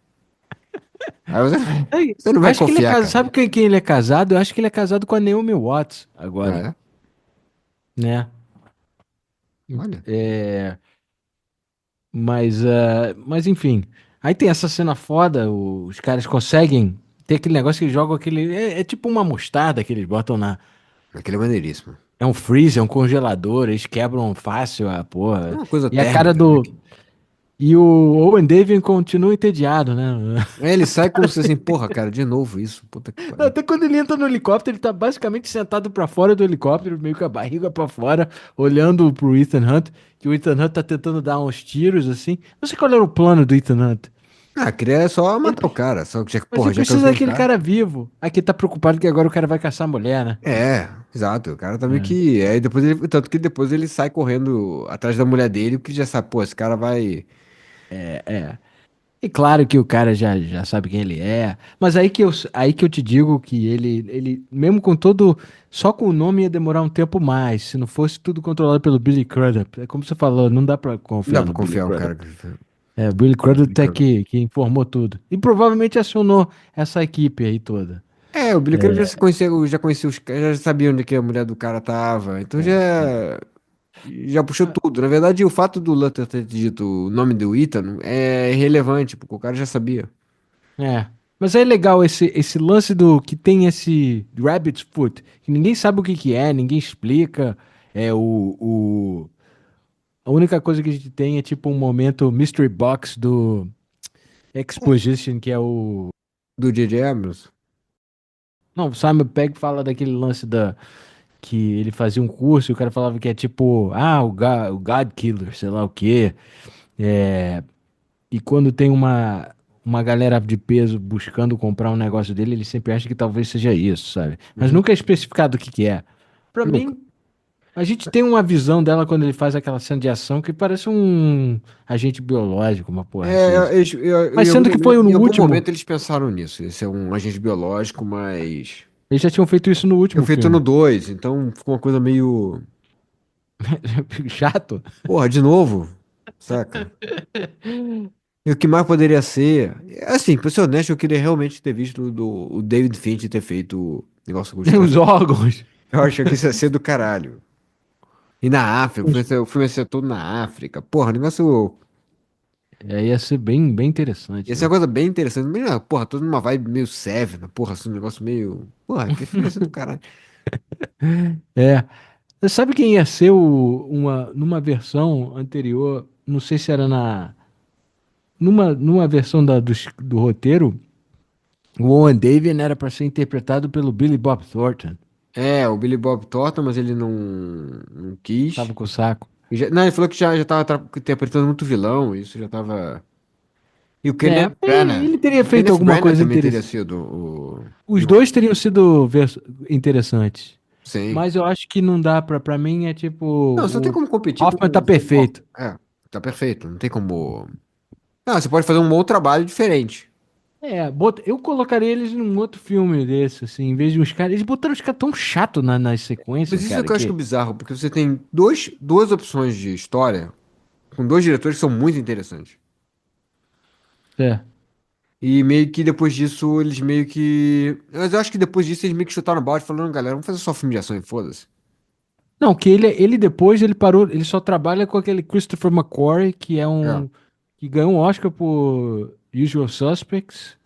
Aí você, Sabe você não vai acho que ele é confiar, casado. cara. Sabe com quem ele é casado? Eu acho que ele é casado com a Naomi Watts Ah, agora, é? né? Olha, É, mas enfim. Aí tem essa cena foda, os caras conseguem ter aquele negócio que eles jogam aquele. É tipo uma mostarda que eles botam na. aquele é maneiríssimo. É um freezer, é um congelador, eles quebram fácil a É porra. uma coisa E a cara térmica, né? do. E o Owen David continua entediado, né? Aí ele sai como se assim, porra, cara, de novo isso, puta que pariu. Até quando ele entra no helicóptero, ele tá basicamente sentado pra fora do helicóptero, meio com a barriga pra fora, olhando pro Ethan Hunt, que o Ethan Hunt tá tentando dar uns tiros assim. Não sei qual era o plano do Ethan Hunt. Ah, queria só Ele, matar o cara, só que já, mas porra, ele já precisa cansei de daquele cara. cara vivo. Aqui tá preocupado que agora o cara vai caçar a mulher, né? É, exato, o cara tá meio É, que, aí depois ele, tanto que depois ele sai correndo atrás da mulher dele, porque já sabe, pô, esse cara vai, é. E claro que o cara já sabe quem ele é. Mas aí que eu te digo que ele, mesmo com todo. Só com o nome ia demorar um tempo mais. Se não fosse tudo controlado pelo Billy Crudup. É como você falou, não dá pra não confiar dá no pra Billy confiar um Crudup. cara que É, o Billy Crudup é fica. que informou tudo. E provavelmente acionou essa equipe aí toda. É, o Billy Crudup já se conhecia, já conhecia os caras, já sabia onde que a mulher do cara tava, então já puxou tudo. Na verdade, o fato do Luther ter dito o nome do Ethan é irrelevante, porque o cara já sabia. É. Mas é legal esse lance do que tem esse Rabbit's Foot, que ninguém sabe o que que é, ninguém explica. É a única coisa que a gente tem é tipo um momento Mystery Box do Exposition, que é o. Do J.J. Abrams. Não, o Simon Pegg fala daquele lance da. Que ele fazia um curso e o cara falava que é tipo, o God Killer, sei lá o quê. É, e quando tem uma galera de peso buscando comprar um negócio dele, ele sempre acha que talvez seja isso, sabe? Mas Uhum. nunca é especificado o que que é. Pra Nunca. mim, a gente tem uma visão dela quando ele faz aquela cena de ação que parece um agente biológico, uma porra assim. É, Mas sendo que foi no em algum último, momento eles pensaram nisso. Esse é um agente biológico, mas. eles já tinham feito isso no Eu último feito no filme. 2, então ficou uma coisa meio. Chato. Porra, de novo, saca? E o que mais poderia ser? Assim, pra ser honesto, eu queria realmente ter visto o David Fincher ter feito o negócio com os Os caras. órgãos. Eu acho que isso ia ser do caralho. E na África, o filme ia ser todo na África. Porra, o negócio. É, ia ser bem, bem interessante, Ia ser uma né? coisa bem interessante. Mas, porra, todo numa vibe meio Seven, porra, assim, um negócio meio. Porra, que filme ia ser do caralho. É. Você sabe quem ia ser numa versão anterior? Não sei se era numa versão do roteiro, o Owen David era para ser interpretado pelo Billy Bob Thornton. É, o Billy Bob Thornton, mas ele não quis. Tava com o saco. Não, ele falou que já tava interpretando muito vilão, isso já tava. E o É, Kenneth Branagh. ele teria O feito Kenneth alguma Branagh coisa também teria interessante. sido Os dois teriam sido interessantes. Sim. Mas eu acho que não dá pra mim, é tipo, Não, você não tem o como competir com Hoffman tá o Steve Hoffman. perfeito. É, tá perfeito. Não tem como. Não, você pode fazer um bom trabalho diferente. É, eu colocaria eles num outro filme desse, assim, em vez de uns caras. Eles botaram os caras tão chato nas Mas sequências, isso é cara, que eu acho que. bizarro, porque você tem duas opções de história com dois diretores que são muito interessantes. É. E meio que depois disso, eles meio que. Mas eu acho que depois disso eles meio que chutaram o balde falando, galera, vamos fazer só filme de ação e foda-se. Não, que ele depois ele parou, ele só trabalha com aquele Christopher McQuarrie, que é É. um que ganhou um Oscar por Usual Suspects,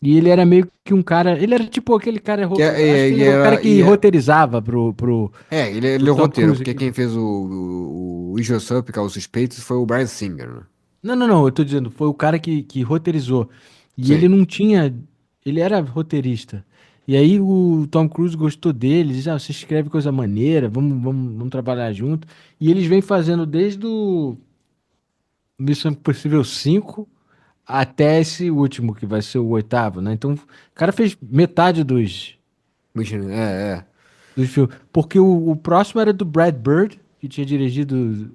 e ele era meio que um cara, ele era tipo aquele cara, acho que ele era o cara que roteirizava ele pro é o Tom roteiro, Cruise. porque quem fez o Usual Suspects, Os Suspeitos, foi o Bryan Singer, né? Não, eu tô dizendo, foi o cara que roteirizou. E ele Sim. não tinha, ele era roteirista. E aí o Tom Cruise gostou dele, diz, você escreve coisa maneira, vamos trabalhar junto. E eles vêm fazendo desde o Missão Impossível 5 até esse último, que vai ser o oitavo, né? Então, o cara fez metade É. dos filmes. Porque o próximo era do Brad Bird, que tinha dirigido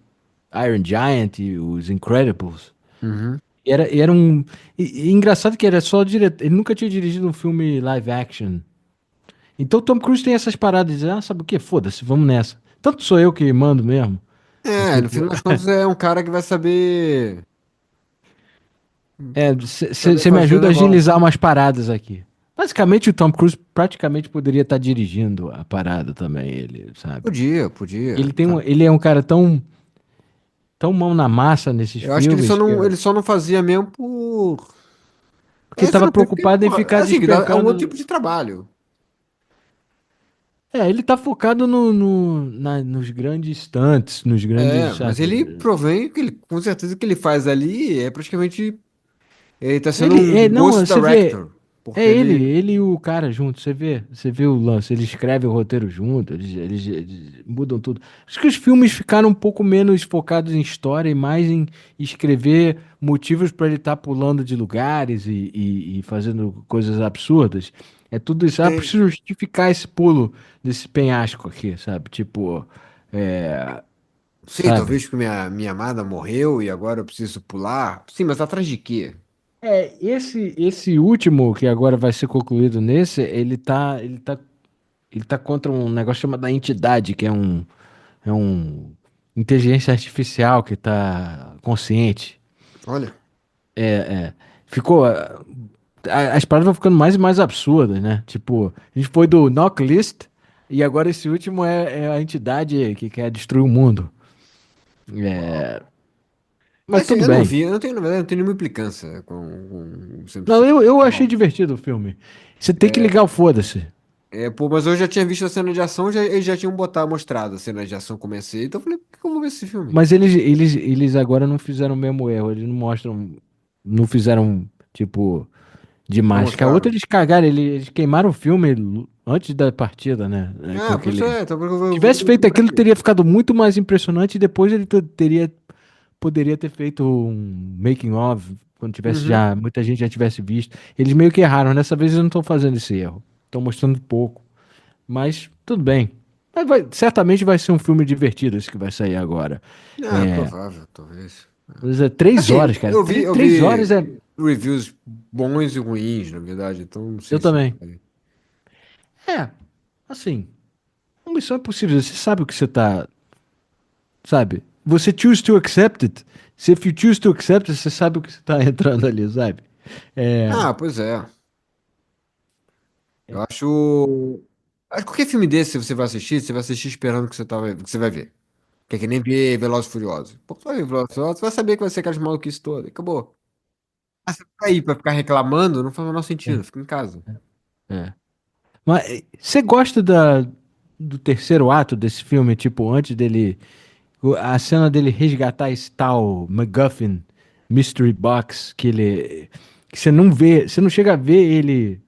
Iron Giant e os Incredibles. Uhum. Era engraçado que era só diretor. Ele nunca tinha dirigido um filme live action. Então o Tom Cruise tem essas paradas de, sabe o quê? Foda-se, vamos nessa. Tanto sou eu que mando mesmo. É É, no tipo, fim das contas é um cara que vai saber você me fazer o ajuda a negócio. agilizar umas paradas aqui. Basicamente, o Tom Cruise praticamente poderia estar dirigindo a parada também, ele, sabe? Podia, podia. Ele é um cara tão mão na massa nesses Eu acho que filmes que ele só não fazia mesmo porque estava porque, preocupado em porra, ficar assim, é um outro despencando. tipo de trabalho. Ele tá focado nos grandes stunts, nos É, grandes, mas sabe? ele provém que ele, com certeza o que ele faz ali é praticamente. Ele tá sendo Ele, um não, ghost você vê, director. Porque ele. ele e o cara junto, você vê o lance, eles escrevem o roteiro junto, eles mudam tudo. Acho que os filmes ficaram um pouco menos focados em história e mais em escrever motivos para ele estar pulando de lugares e fazendo coisas absurdas. É tudo isso. Tem- Preciso justificar esse pulo desse penhasco aqui, sabe? Tipo, é, Sim, sabe? talvez porque minha amada morreu e agora eu preciso pular. Sim, mas atrás de quê? Esse último que agora vai ser concluído nesse, ele tá contra um negócio chamado da entidade, que é um inteligência artificial que tá consciente. Olha. É, ficou, as paradas vão ficando mais e mais absurdas, né? Tipo, a gente foi do Knocklist e agora esse último é a entidade que quer destruir o mundo. Uau. É, mas Assim, tudo eu não bem. vi, eu não tenho, na verdade, eu não tenho nenhuma implicância com 100%. Não, eu achei divertido o filme. Você tem que ligar o foda-se. Pô, mas eu já tinha visto a cena de ação, eles já tinham mostrado a cena de ação comecei, então eu falei, por que eu vou ver esse filme? Mas eles agora não fizeram o mesmo erro. Eles não mostram. Não fizeram, tipo, Não demais. Que a outra mostraram? eles cagaram. Eles queimaram o filme antes da partida, né? Com Ah, pois aquele. é, então eu vou Tivesse ver o feito filme pra aquilo, quê? teria ficado muito mais impressionante. E depois ele poderia ter feito um making of. Quando tivesse Uhum. já. Muita gente já tivesse visto. Eles meio que erraram. Dessa vez eles não estão fazendo esse erro. Estão mostrando pouco. Mas tudo bem. Mas certamente vai ser um filme divertido esse que vai sair agora. Ah, É, provável, talvez. mas é 3 horas, Assim, cara. Três, eu três horas vi é. reviews bons e ruins, na verdade, então não Eu sei se. também. É, assim, uma missão é possível. Você sabe o que você tá. Sabe? Você choose to accept it. Se if you choose to accept it, você sabe o que você tá entrando ali, sabe? É. Ah, pois é. Eu acho. Acho que qualquer filme desse você vai assistir esperando que você vai ver. Que é que nem ver Velozes e Furiosos. Pô, você vai ver Velozes e Furiosos, você vai saber que vai ser aquelas maluquices todas. Acabou. Ah, você ficar aí pra ficar reclamando, não faz o menor É. sentido. Fica em casa. É. Mas você gosta do terceiro ato desse filme? Tipo, antes dele. A cena dele resgatar esse tal MacGuffin Mystery Box, que ele. Que você não vê. Você não chega a ver ele.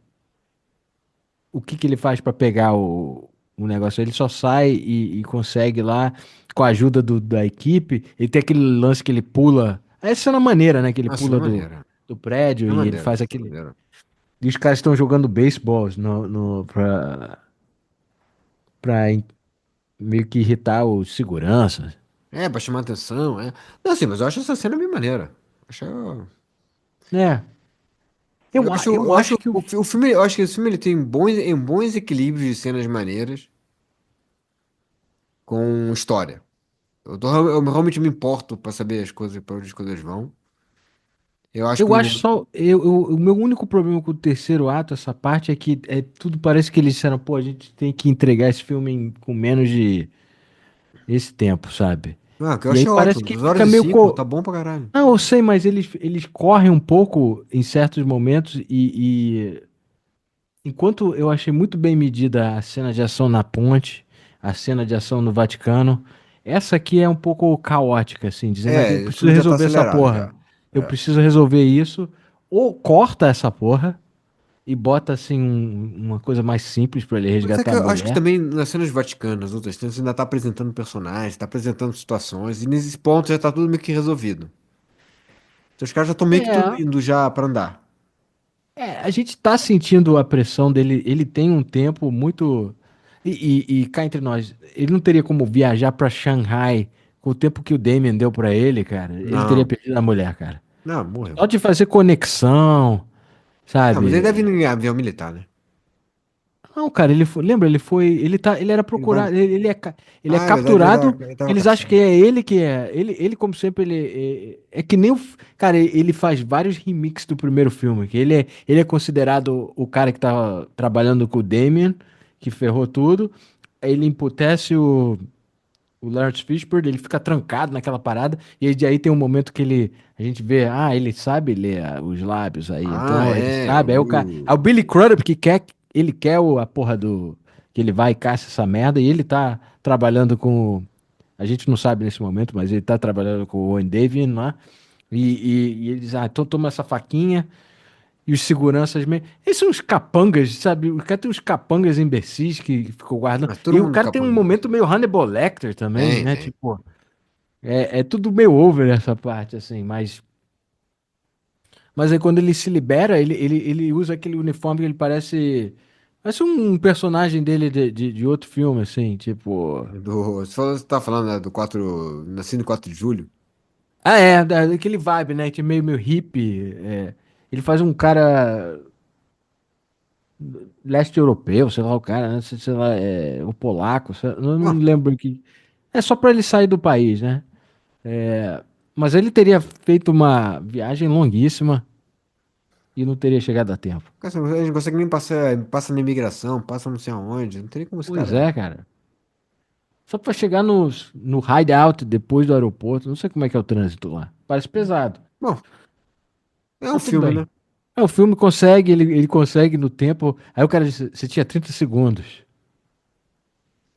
O que que ele faz pra pegar o negócio? Ele só sai e consegue lá, com a ajuda da equipe. Ele tem aquele lance que ele pula. Essa é a maneira, né? Que ele Ah, cena pula maneira. do prédio É e ele maneiro, faz é aquele. maneiro. E os caras estão jogando beisebol pra meio que irritar os seguranças. É, pra chamar atenção, é. Não, assim, mas eu acho essa cena bem maneira. Acho, É, eu eu acho acho que o. o filme, eu acho que esse filme ele tem bons equilíbrios de cenas maneiras com história. Eu realmente me importo pra saber as coisas, pra onde as coisas vão. Eu acho que Eu acho só. O meu único problema com o terceiro ato, essa parte, é que tudo parece que eles disseram, pô, a gente tem que entregar esse filme com menos de esse tempo, sabe? que eu E aí achei parece ótimo. que 2 horas fica e meio. 5, tá bom pra caralho. Não, eu sei, mas eles correm um pouco em certos momentos e enquanto eu achei muito bem medida a cena de ação na ponte, a cena de ação no Vaticano, essa aqui é um pouco caótica, assim, dizendo que eu O preciso filme já tá resolver essa acelerado porra. já. Eu É. preciso resolver isso, ou corta essa porra e bota assim uma coisa mais simples pra ele Mas é que resgatar a eu acho que mulher. também nas cenas do Vaticano, nas outras cenas, ainda tá apresentando personagens, tá apresentando situações, e nesses pontos já tá tudo meio que resolvido. Então os caras já estão meio que tudo É, indo já pra andar. a gente tá sentindo a pressão dele. Ele tem um tempo muito. E cá entre nós, ele não teria como viajar pra Shanghai com o tempo que o Damien deu pra ele, cara. Ele teria Não, perdido a mulher, cara. não, morreu. Só de fazer conexão, Não, mas ele deve sabe? ir em avião militar, né? Não, cara, lembra, ele era Ele vai. procurado, ele é Ah, é verdade, capturado, ele tava eles acham que caçando. é ele que é, ele como sempre, é que nem cara, ele faz vários remixes do primeiro filme, que ele é considerado o cara que tava trabalhando com o Damien, que ferrou tudo, ele emputece o Lawrence Fishburne, ele fica trancado naquela parada, e aí tem um momento que a gente vê, ele sabe ler os lábios aí, Ah, então ele é. sabe, aí o Billy Crudup ele quer a porra que ele vai e caça essa merda, e ele tá trabalhando a gente não sabe nesse momento, mas ele tá trabalhando com o Owen Davian lá, e ele diz, então toma essa faquinha, e os seguranças meio. Eles são uns capangas, sabe? O cara tem uns capangas imbecis que ficou guardando. Mas todo E o mundo cara tem um capanga. momento meio Hannibal Lecter também, Tem, né? tem. Tipo, é tudo meio over essa parte, assim, mas aí quando ele se libera, ele usa aquele uniforme que ele parece um personagem dele de outro filme, assim, tipo. Você tá falando, né, do 4. Nasci no 4 de julho. Daquele vibe, né? Que é meio hippie. Ele faz um cara leste europeu, sei lá, o cara, né? Sei lá, o polaco, não Bom, lembro que. É só pra ele sair do país, né? É, mas ele teria feito uma viagem longuíssima e não teria chegado a tempo. cara, a gente não consegue nem passar, passa na imigração, passa não sei aonde. Não tem como esse Pois cara. é, cara. Só pra chegar no hideout depois do aeroporto, não sei como é que é o trânsito lá. Parece pesado. Bom, é um Mas tudo filme, né? bem. O filme consegue, ele consegue no tempo. Aí o cara disse, você tinha 30 segundos.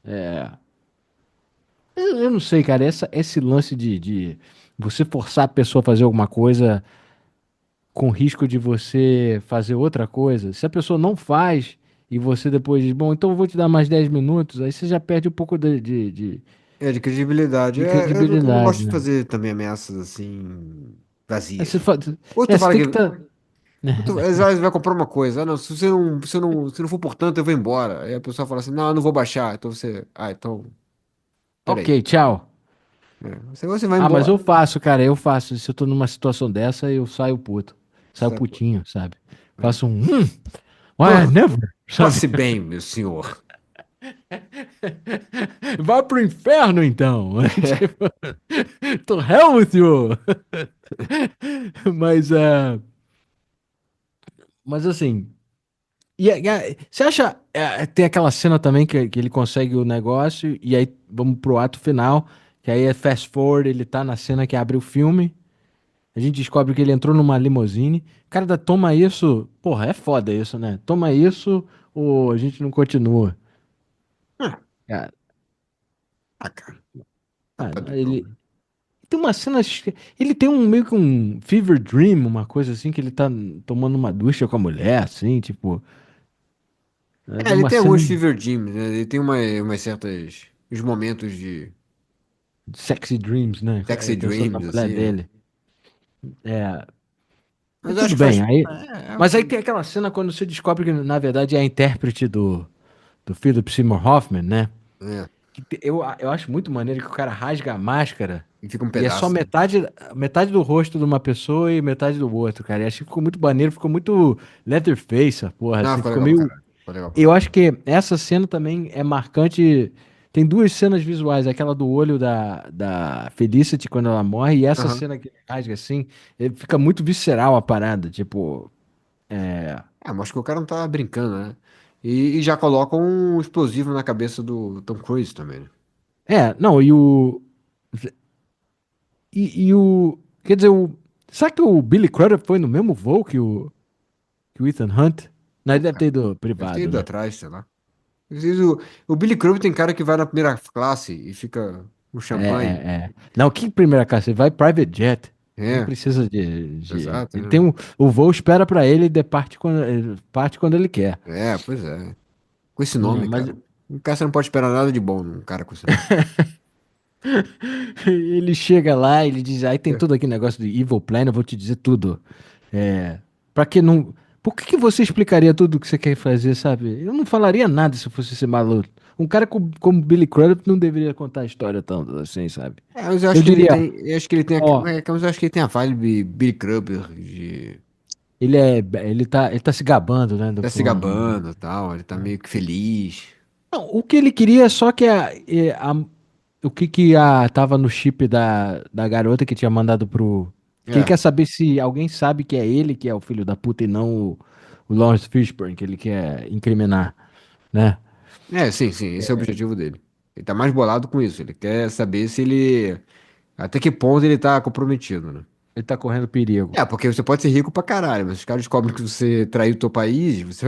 É. Eu não sei, cara. Esse lance de você forçar a pessoa a fazer alguma coisa com risco de você fazer outra coisa. Se a pessoa não faz e você depois diz, bom, então eu vou te dar mais 10 minutos, aí você já perde um pouco É de credibilidade. de Eu não gosto credibilidade, de né? fazer também ameaças assim, Aí vazias. você, fa... Ou tu você fala tem que. que estar. Às vezes vai comprar uma coisa. Ah, não, se não for por tanto, eu vou embora. Aí a pessoa fala assim, não, eu não vou baixar. Então você. Ah, então. Peraí. Ok, tchau. Você vai Mas embora. eu faço, cara, eu faço. Se eu tô numa situação dessa, eu saio puto. Saio Sabe? putinho, sabe? É. Faço why never, sabe? Passe bem, meu senhor. Vá pro inferno, então. Tipo, to hell with you. Mas, mas assim, você acha, tem aquela cena também que ele consegue o negócio e aí vamos pro ato final, que aí é fast forward, ele tá na cena que abre o filme. A gente descobre que ele entrou numa limusine. Cara, toma isso. Porra, é foda isso, né? Toma isso ou a gente não continua. Ah, Cara, cara. Tá mano, padrão, ele né? tem uma cena. Ele tem meio que um fever dream, uma coisa assim, que ele tá tomando uma ducha com a mulher, assim, tipo. É, Tem ele uma tem cena alguns fever dreams, né? Ele tem umas certas. Uns momentos de de sexy dreams, né? sexy Pensando na dreams, mulher assim, né? dele. É, Mas mas eu acho tudo que faz. bem. Aí, É um mas aí filme. tem aquela cena quando você descobre que, na verdade, é a intérprete do Philip Seymour Hoffman, né? É, Eu acho muito maneiro que o cara rasga a máscara e fica um e é só pedaço, né? metade do rosto de uma pessoa e metade do outro, cara. E acho que ficou muito maneiro, ficou muito Leatherface, a porra, Não, assim, ficou ficou legal pra meio. caralho. Ficou legal pra Eu caralho. acho que essa cena também é marcante. Tem duas cenas visuais, aquela do olho da Felicity quando ela morre e essa Aham. cena que ele rasga assim, fica muito visceral a parada, tipo. É, É, mas acho que o cara não tá brincando, né? E já coloca um explosivo na cabeça do Tom Cruise também, né? não, quer dizer, será que o Billy Crudup foi no mesmo voo que o Ethan Hunt? Não, ele Pô, deve ter cara, ido deve ter privado, ido né? atrás, sei lá. Às vezes o Billy Crudup tem cara que vai na primeira classe e fica com champanhe. Não, que primeira classe? Ele vai private jet. Nem É, precisa de. exato, Ele tem né? o voo espera pra ele e ele parte quando ele quer. É, pois é. Com esse nome, Mas cara. Um cara você não pode esperar nada de bom num cara com esse nome. ele chega lá, ele diz, aí tem todo aquele negócio de evil plan, eu vou te dizer tudo. É, para que não. Por que você explicaria tudo o que você quer fazer, sabe? Eu não falaria nada se eu fosse esse maluco. Um cara como Billy Crudup não deveria contar a história tanto assim, sabe? É, mas eu Eu acho que ele diria, tem. Eu acho que ele tem. ó, Mas eu acho que ele tem a vibe Billy Crudup de. ele tá se gabando, né, Tá se gabando e tal, ele tá meio que feliz. Não, o que ele queria é só que o que tava no chip da garota que tinha mandado pro. Que ele É, quer saber se alguém sabe que é ele que é o filho da puta e não o Lawrence Fishburne, que ele quer incriminar, né? sim, sim, esse é o objetivo dele. Ele tá mais bolado com isso, ele quer saber se ele. Até que ponto ele tá comprometido, né? Ele tá correndo perigo. É, porque você pode ser rico pra caralho, mas os caras descobrem que você traiu o teu país, você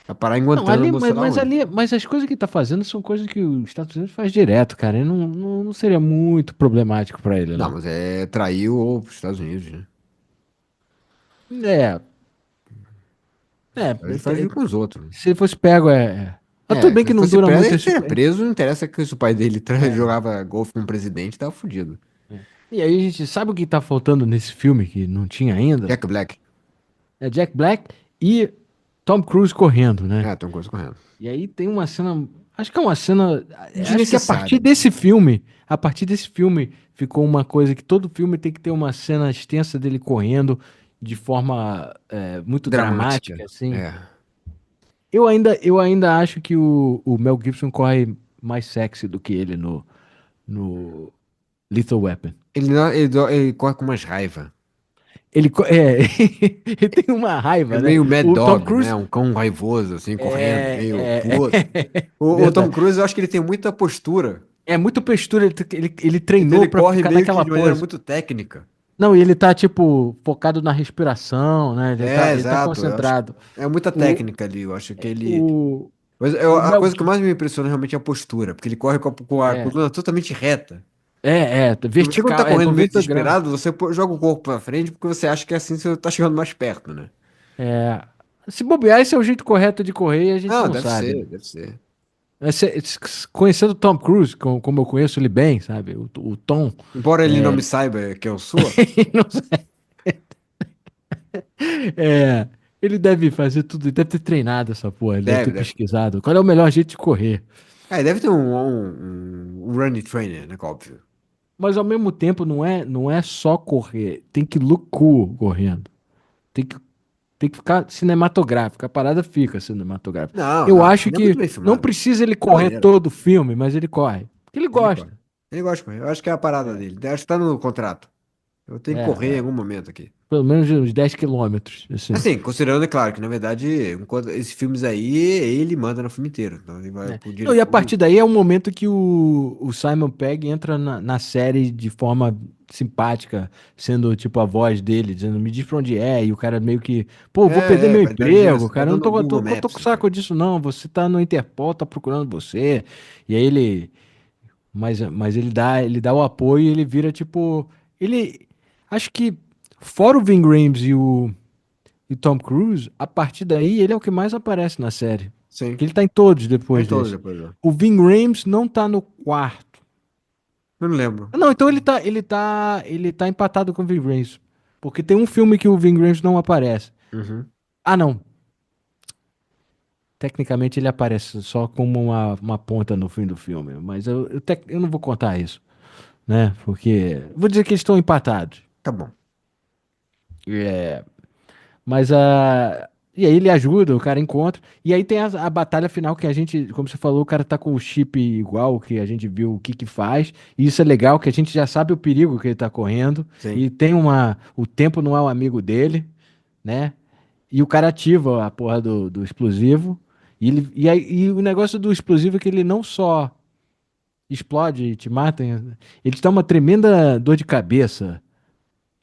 vai parar em Não, ali, Guantánamo, sei mas, lá mas onde. ali, mas as coisas que ele tá fazendo são coisas que os Estados Unidos faz direto, cara. E não seria muito problemático pra ele, Não, não. mas é traiu os Estados Unidos, né? É, é, Ele faz isso com os outros, né? se fosse pego, tudo bem Se que ele não fosse dura preso, muito ele esse. seria preso, não interessa que se o pai dele É. jogava golfe com o presidente, tava fudido. É. E aí a gente sabe o que tá faltando nesse filme que não tinha ainda? Jack Black. É Jack Black e Tom Cruise correndo, né? É, tem uma coisa correndo. E aí tem uma cena, acho que é uma cena, acho que Desnecessária. a partir desse filme ficou uma coisa que todo filme tem que ter uma cena extensa dele correndo de forma muito Dramática. dramática, assim. É. Eu ainda acho que o Mel Gibson corre mais sexy do que ele no Lethal Weapon. Ele corre com umas raiva. Ele tem uma É raiva, né? meio Mad O Tom Dog, né? Cruise Um cão raivoso, assim, correndo, meio puto. O Tom verdade. Cruise, eu acho que ele tem muita postura. É muito postura, ele Então treinou ele pra corre ficar meio que naquela de maneira pose. muito técnica. Não, e ele tá, tipo, focado na respiração, né? Ele É, tá, ele tá exato. Eu acho que concentrado. é muita O, técnica ali. Eu acho que ele. o, Mas o a Mel coisa que Gibson, mais me impressiona realmente é a postura, porque ele corre com a é, coluna totalmente reta. Você quando tá vertical, correndo meio 90 graus. desesperado, você joga o corpo pra frente porque você acha que assim você tá chegando mais perto, né? É, se bobear, esse é o jeito correto de correr e a gente Não, não deve sabe, ser, né? deve ser. Conhecendo o Tom Cruise, como eu conheço ele bem, sabe? O Tom, Embora ele não é, me saiba que eu sou, não É, ele deve fazer tudo, ele deve ter treinado essa porra, ele deve ter deve. pesquisado. Qual é o melhor jeito de correr? Deve ter um running trainer, né? Óbvio. Mas ao mesmo tempo não é só correr, tem que look cool correndo. Tem que, tem que ficar cinematográfico, a parada fica cinematográfica. Não, Eu não. acho Ele é muito que bem não filmado. precisa ele É correr maneiro. todo o filme, mas ele corre. Porque ele Ele corre. gosta. Ele gosta de correr. Eu acho que é a parada É, dele. Acho que tá no contrato. Eu tenho que correr em é, algum momento aqui. pelo menos uns 10 quilômetros, assim. Assim, considerando, é claro, que na verdade, enquanto esses filmes aí, ele manda no filme inteiro. Então ele vai Né? pro Não, e a diretor. partir daí é o momento que o Simon Pegg entra na série de forma simpática, sendo tipo a voz dele, dizendo, me diz pra onde é, e o cara meio que, pô, vou perder meu Vai dar emprego, direção, vai cara, eu não dando tô, o Google tô Maps, com né? saco disso não, você tá no Interpol, tá procurando você, e aí mas ele dá o apoio e ele vira tipo, acho que fora o Ving Rhames e o Tom Cruise, a partir daí ele é o que mais aparece na série. Sim. Que ele tá em todos Tem depois todos desse. depois, ó. O Ving Rhames não tá no quarto. Eu não lembro. Não, então ele tá empatado com o Ving Rhames. Porque tem um filme que o Ving Rhames não aparece. Uhum. Ah, não. Tecnicamente ele aparece só como uma ponta no fim do filme. Mas eu não vou contar isso, né? Porque. Vou dizer que eles estão empatados. Tá bom. É, mas a. E aí ele ajuda, o cara encontra. E aí tem a batalha final que a gente, como você falou, o cara tá com o chip igual, que a gente viu o que que faz. E isso é legal, que a gente já sabe o perigo que ele tá correndo. Sim. E tem o tempo não é o amigo dele, né? E o cara ativa a porra do explosivo. E o negócio do explosivo é que ele não só explode e te mata, ele te dá uma tremenda dor de cabeça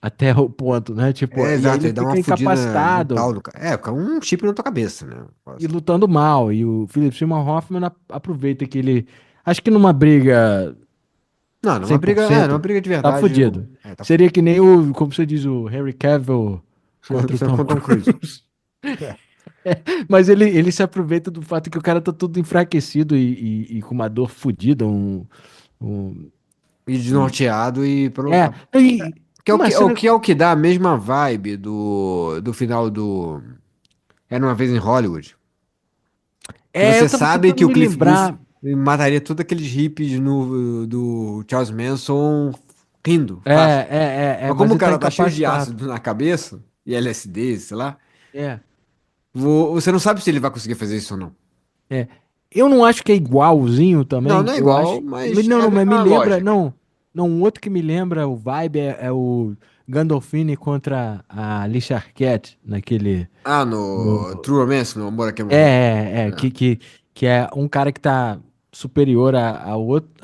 até o ponto, né? Tipo, e aí Exato, ele ele dá uma fica fudida mental incapacitado no cara. Fica um chip na tua cabeça, né? e lutando mal. E o Philip Seymour Hoffman aproveita que ele. Acho que numa briga Não, cem por numa cento briga de tá verdade. fudido. Tá Seria fudido. que nem como você diz, o Henry Cavill contra o Você Tom com o Tom Cruise. Cruise. Mas ele se aproveita do fato que o cara tá todo enfraquecido e com uma dor fodida, um- E e, desnorteado e é, pronto. Que é o uma que, é o cena que é o que dá a mesma vibe do final do Era uma vez em Hollywood. Que eu você tava sabe tentando que o me Cliff Booth lembrar. mataria todos aqueles hippies do Charles Manson rindo, É, fácil. Mas mas como o ele tá cara tá cheio de incapacitado. ácido na cabeça, e LSD, sei lá. É, Você não sabe se ele vai conseguir fazer isso ou não. é. Eu não acho que é igualzinho Não, também. não é Eu igual, acho. mas Não, é a não, mas me mesma lembra. lógica. Não, não, um outro que me lembra o vibe é o Gandolfini contra a Alicia Arquette naquele. Ah, no No, True Romance, no Amor a é, Queima-Roupa. É. que é um cara que tá superior a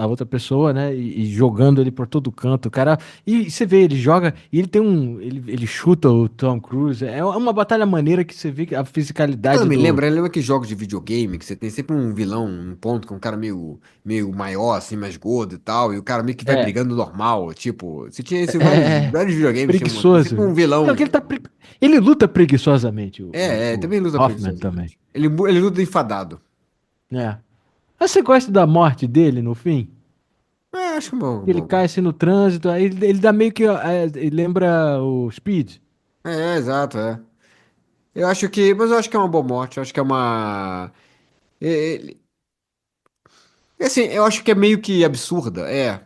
outra pessoa, né? E jogando ele por todo canto. O cara. E você vê, ele joga. E ele tem um. Ele chuta o Tom Cruise. É uma batalha maneira que você vê que a Eu não fisicalidade me do. lembro, eu lembro que jogos de videogame, que você tem sempre um vilão, um ponto, que é um cara meio maior, assim, mais gordo e tal, e o cara meio que vai É, brigando normal, tipo, você tinha isso em é, vários videogames, tem preguiçoso. sempre um Não, que vilão. ele luta preguiçosamente, É, o também luta Hoffman também. preguiçosamente. Ele luta enfadado. É. Mas você gosta da morte dele no fim? É, acho que é Ele cai assim no trânsito, aí ele dá meio que. Ele lembra o Speed. exato, é. Mas eu acho que é uma boa morte, eu acho que é uma... é, assim, eu acho que é meio que absurda, é.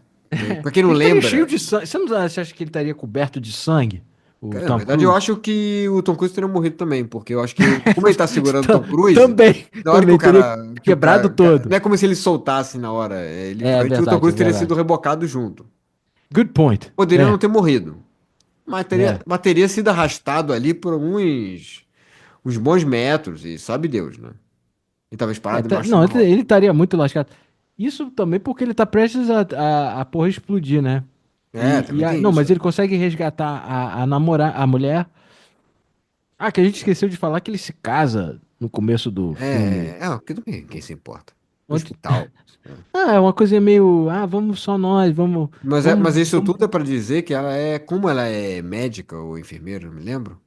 Pra quem não Ele estaria cheio lembra... de sangue. Você acha que ele estaria coberto de sangue? O Cara, na Tom verdade, eu Cruise? acho que o Tom Cruise teria morrido também, porque eu acho que como ele tá segurando o Tom Cruise, Também, na hora que também teria quebrado não todo. é como se ele soltasse na hora, É provavelmente o Tom verdade, é Cruise teria sido verdade. rebocado junto. Good point. Poderia não É, ter morrido, é. mas teria sido arrastado ali por uns bons metros, e sabe Deus, né? Ele tava parado embaixo de Não, uma roda. ele estaria muito lascado. Isso também porque ele tá prestes a porra explodir, né? É, também tem Não, isso. mas ele consegue resgatar a mulher. Ah, que a gente esqueceu de falar que ele se casa no começo do filme. Porque também quem se importa? No Onde... hospital. É. Ah, é uma coisa meio. Ah, vamos só nós, Mas isso vamos. tudo é para dizer que como ela é médica ou enfermeira, não me lembro.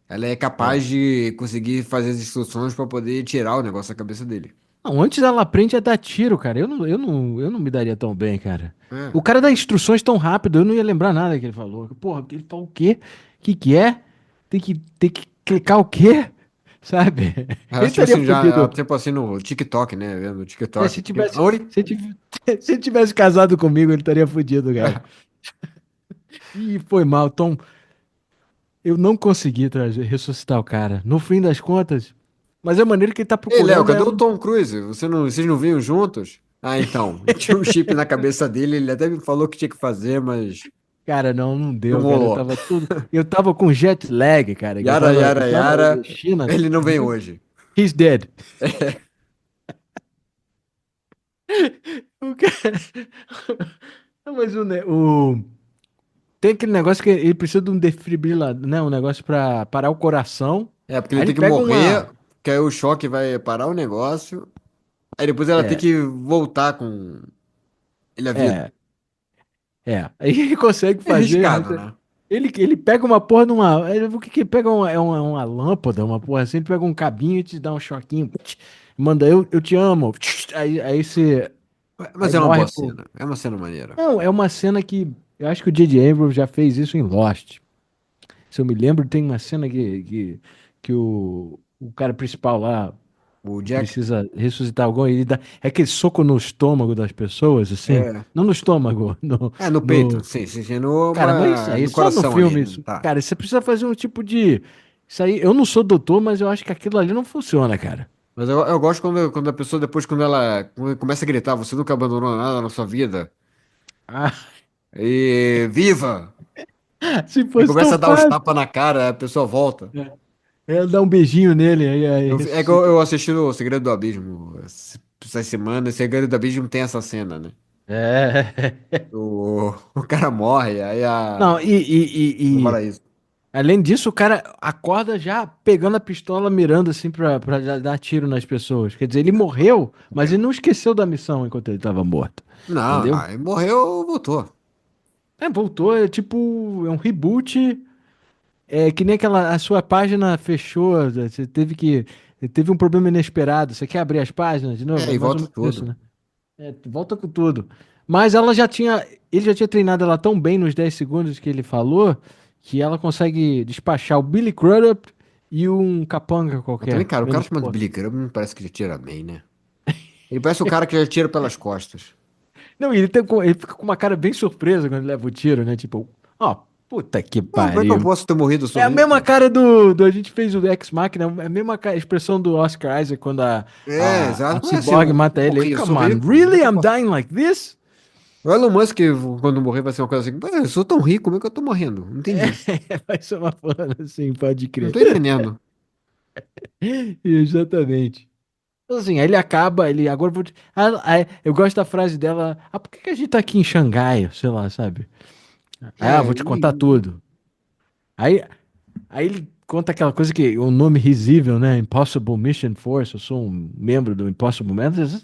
Ela é É. capaz de conseguir fazer as instruções para poder tirar o negócio da cabeça dele. Não, antes ela aprende a dar tiro, cara. Eu não me daria tão bem, cara. É. O cara dá instruções tão rápido, eu não ia lembrar nada que ele falou. Porra, ele falou o quê? Que é? Tem que clicar o quê? Sabe? Ele Tipo estaria assim, já, fudido. tipo assim no TikTok, né? Vendo o É, TikTok. Oi? se ele tivesse casado comigo, ele estaria fudido, cara. E foi mal, Tom. Eu não consegui ressuscitar o cara. No fim das contas, mas a maneira que ele tá Ei, Léo, procurando é cadê o um. Tom Cruise? Vocês não vinham juntos? Ah, então. Tinha um chip na cabeça dele, ele até me falou que tinha que fazer, mas Cara, não não deu, cara. rolou. Eu tava com jet lag, cara. Yara, Eu yara, tava na yara. China. Ele não vem hoje. He's dead. O cara... Não, mas tem aquele negócio que ele precisa de um defibrilador, né? Um negócio pra parar o coração. É, porque Aí ele ele tem que pega morrer, uma. que aí o choque vai parar o negócio. Aí depois ela tem É, que voltar com ele à vida. é, Aí ele consegue É fazer. arriscado, né? Ele pega uma porra numa. O que que pega uma lâmpada, uma porra assim, ele pega um cabinho e te dá um choquinho. Manda, eu te amo. Aí você. Aí Mas é uma morre boa por. cena. É uma cena maneira. Não, é uma cena que. Eu acho que o J.J. Abrams já fez isso em Lost. Se eu me lembro, tem uma cena que o cara principal lá O Jack. precisa ressuscitar alguém. Ele dá. É aquele soco no estômago das pessoas, assim. É. Não no estômago, É, no peito. no, Sim, sim, sim. Cara, mas isso aí, No só no coração ali, filme, né? isso, Tá. cara, você precisa fazer um tipo de. Isso aí, eu não sou doutor, mas eu acho que aquilo ali não funciona, cara. Mas eu gosto quando a pessoa, depois, quando começa a gritar, você nunca abandonou nada na sua vida. Ah, E viva! se E fosse começa tão a dar os fácil. tapas na cara, a pessoa volta. É dar um beijinho nele, aí É que ressuscita. eu assisti o Segredo do Abismo essa semana, e Segredo do Abismo tem essa cena, né? É. O cara morre, aí Não, fala isso. além disso, o cara acorda já pegando a pistola, mirando assim pra dar tiro nas pessoas. Quer dizer, ele morreu, mas ele não esqueceu da missão enquanto ele estava morto. Não, Entendeu? aí morreu, voltou. É, voltou, é tipo, é um reboot. É que nem aquela, a sua página fechou, você teve um problema inesperado, você quer abrir as páginas de novo? É, É e mais ou volta menos isso, tudo. né? É, volta com tudo. Mas ela já tinha, ele já tinha treinado ela tão bem nos 10 segundos que ele falou, que ela consegue despachar o Billy Crudup e um capanga Mas também, qualquer, cara, o cara menos chamado forte. Billy Graham me parece que ele tira bem, né? Ele parece o cara que já tira pelas costas. Não, e ele fica com uma cara bem surpresa quando ele leva o tiro, né? Tipo, ó. Puta que Ah, como é que eu pariu. posso ter morrido É a mesma sorrindo? cara do. A gente fez o Ex Machina, é a mesma expressão do Oscar Isaac quando É, a exato. Mas assim, Cyborg mata ele. morri, eu Come sou on, rico. Como é really? que eu I'm posso? dying like this? O Elon Musk, quando morrer, vai ser uma coisa assim. "Pô, eu sou tão rico, como é que eu tô morrendo? Não entendi. Vai ser uma falando assim, pode Não crer. tô entendendo. Exatamente. Então, assim, aí ele acaba, ele agora eu vou. Eu gosto da frase dela. Ah, por que que a gente tá aqui em Xangai? Sei lá, sabe? Ah, É, vou te contar tudo. Aí, aí ele conta aquela coisa que o nome risível, né? Impossible Mission Force. Eu sou um membro do Impossible Mission.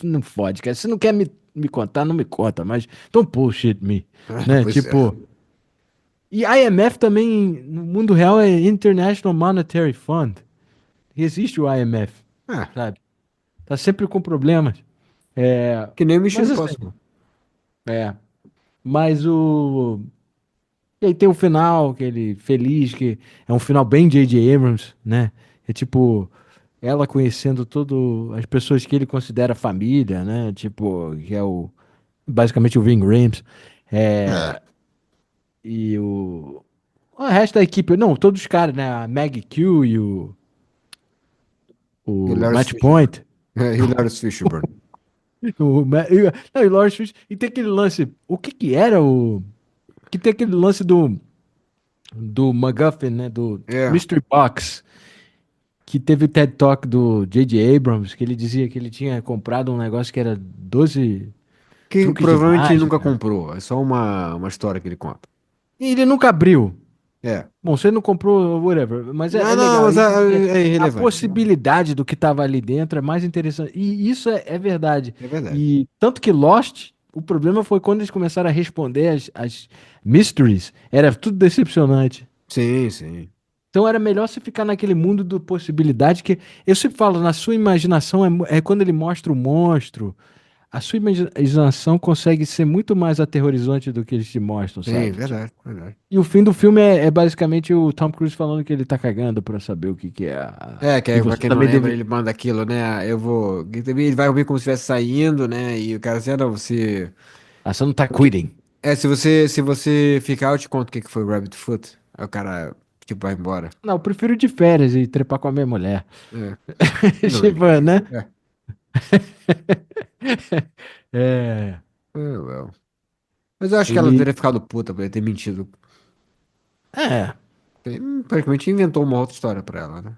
Não fode, cara. Se não quer me contar, não me conta, mas don't bullshit me, né? pois é. Tipo. E IMF também, no mundo real, é International Monetary Fund. Existe o IMF, É, sabe? Tá sempre com problemas. É, que nem o Mission mas assim, Impossible. é. Mas o. E aí tem o final, que ele feliz, que é um final bem J.J. Abrams, né? É tipo, ela conhecendo todo as pessoas que ele considera família, né? Tipo, que é o. Basicamente o Ving Rhames. É. É, e o resto da equipe. Não, todos os caras, né? A Maggie Q e E o o Lawrence Match Fishburne. Point. E o Lawrence Fishburne. Não, e Lawrence Fishburne. E tem aquele lance. O que que era o. Que tem aquele lance do MacGuffin, né? Do É. Mystery Box. Que teve o TED Talk do J.J. Abrams, que ele dizia que ele tinha comprado um negócio que era 12 Que truques de provavelmente ele nunca mágica. comprou. É só uma história que ele conta. E ele nunca abriu. É. Bom, você não comprou, whatever. Mas é, Não, é não, legal. mas Ele dizia é a irrelevante. possibilidade do que estava ali dentro é mais interessante. E isso é verdade. É verdade. E tanto que Lost, o problema foi quando eles começaram a responder as mysteries, era tudo decepcionante. Sim, sim. Então era melhor você ficar naquele mundo do possibilidade que eu sempre falo, na sua imaginação é quando ele mostra o monstro, a sua imaginação consegue ser muito mais aterrorizante do que eles te mostram, Sim, sabe? verdade, verdade. E o fim do filme é basicamente o Tom Cruise falando que ele tá cagando pra saber o que que é. É, que E aí, pra você quem não também lembra, deve. ele manda aquilo, né? Eu vou. Ele vai ouvir como se estivesse saindo, né? E o cara assim, ah, não, você. Ah, você não tá quitting. É, se você ficar, eu te conto o que que foi o Rabbit Foot. Aí o cara, tipo, vai embora. Não, eu prefiro ir de férias e trepar com a minha mulher. É, não Tipo, liga. né? É, É. well. Mas eu acho que ela Ele. teria ficado puta por ele ter mentido. É. Ele, praticamente inventou uma outra história pra ela, né?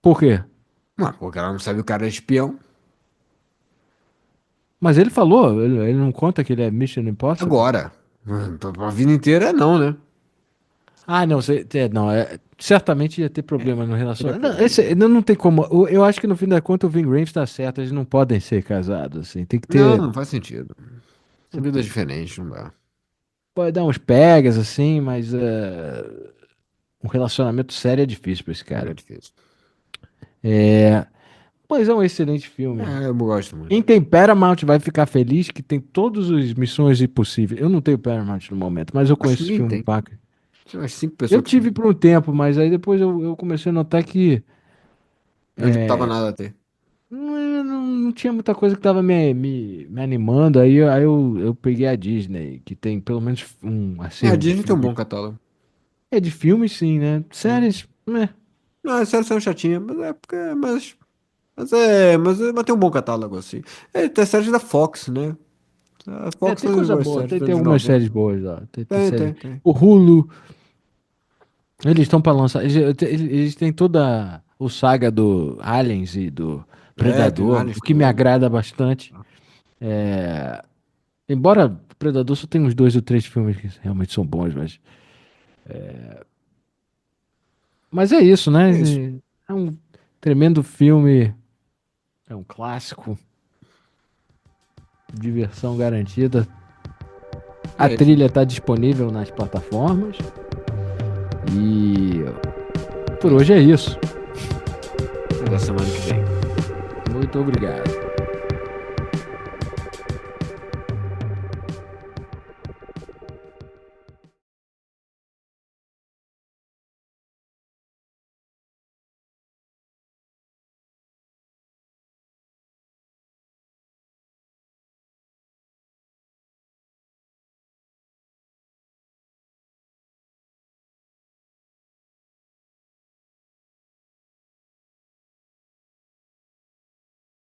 Por quê? Não, porque ela não sabe o cara é espião. Mas ele falou, ele não conta que ele é Mission Impossible? Agora. A vida inteira não, né? Ah, não, não, certamente ia ter problema no Teria relacionamento. Não, problema. não tem como. Eu acho que no fim da conta o Ving Rhames tá certo, eles não podem ser casados, assim. Tem que Não, ter. não faz sentido. São vidas diferentes, não dá. Pode dar uns pegas, assim, mas um relacionamento sério é difícil pra esse É cara. difícil. É, mas é um excelente filme. É, eu gosto Quem muito. tem Paramount vai ficar feliz que tem todas as missões impossíveis. Eu não tenho Paramount no momento, mas eu Acho conheço que esse ninguém filme, tem. paca. Tinha umas cinco Eu pessoas que tive tinham. por um tempo, mas aí depois eu comecei a notar que Não adiantava é, nada ter. não tinha muita coisa que tava me animando. Aí eu peguei a Disney, que tem pelo menos um É, a acervo de Disney tem um bom filmes. catálogo. É de filmes, sim, né? Sim. Séries, né? Não, as séries são chatinhas, mas é porque. Mas tem um bom catálogo, assim. É, tem séries da Fox, né? A É, Fox tem faz coisa boas boa. séries dos Tem anos algumas 90. séries boas lá. Tem Tem, série. tem, tem. O Hulu, eles estão pra lançar. Eles têm toda o saga do Aliens e do É, tem Predador, Aliens o que me tudo. agrada bastante. É, embora Predador só tem uns dois ou três filmes que realmente são bons, mas é isso, né? É isso. É um tremendo filme, é um clássico, diversão garantida. A É isso. trilha está disponível nas plataformas e por É isso. hoje é isso. Até semana que vem. Muito obrigado.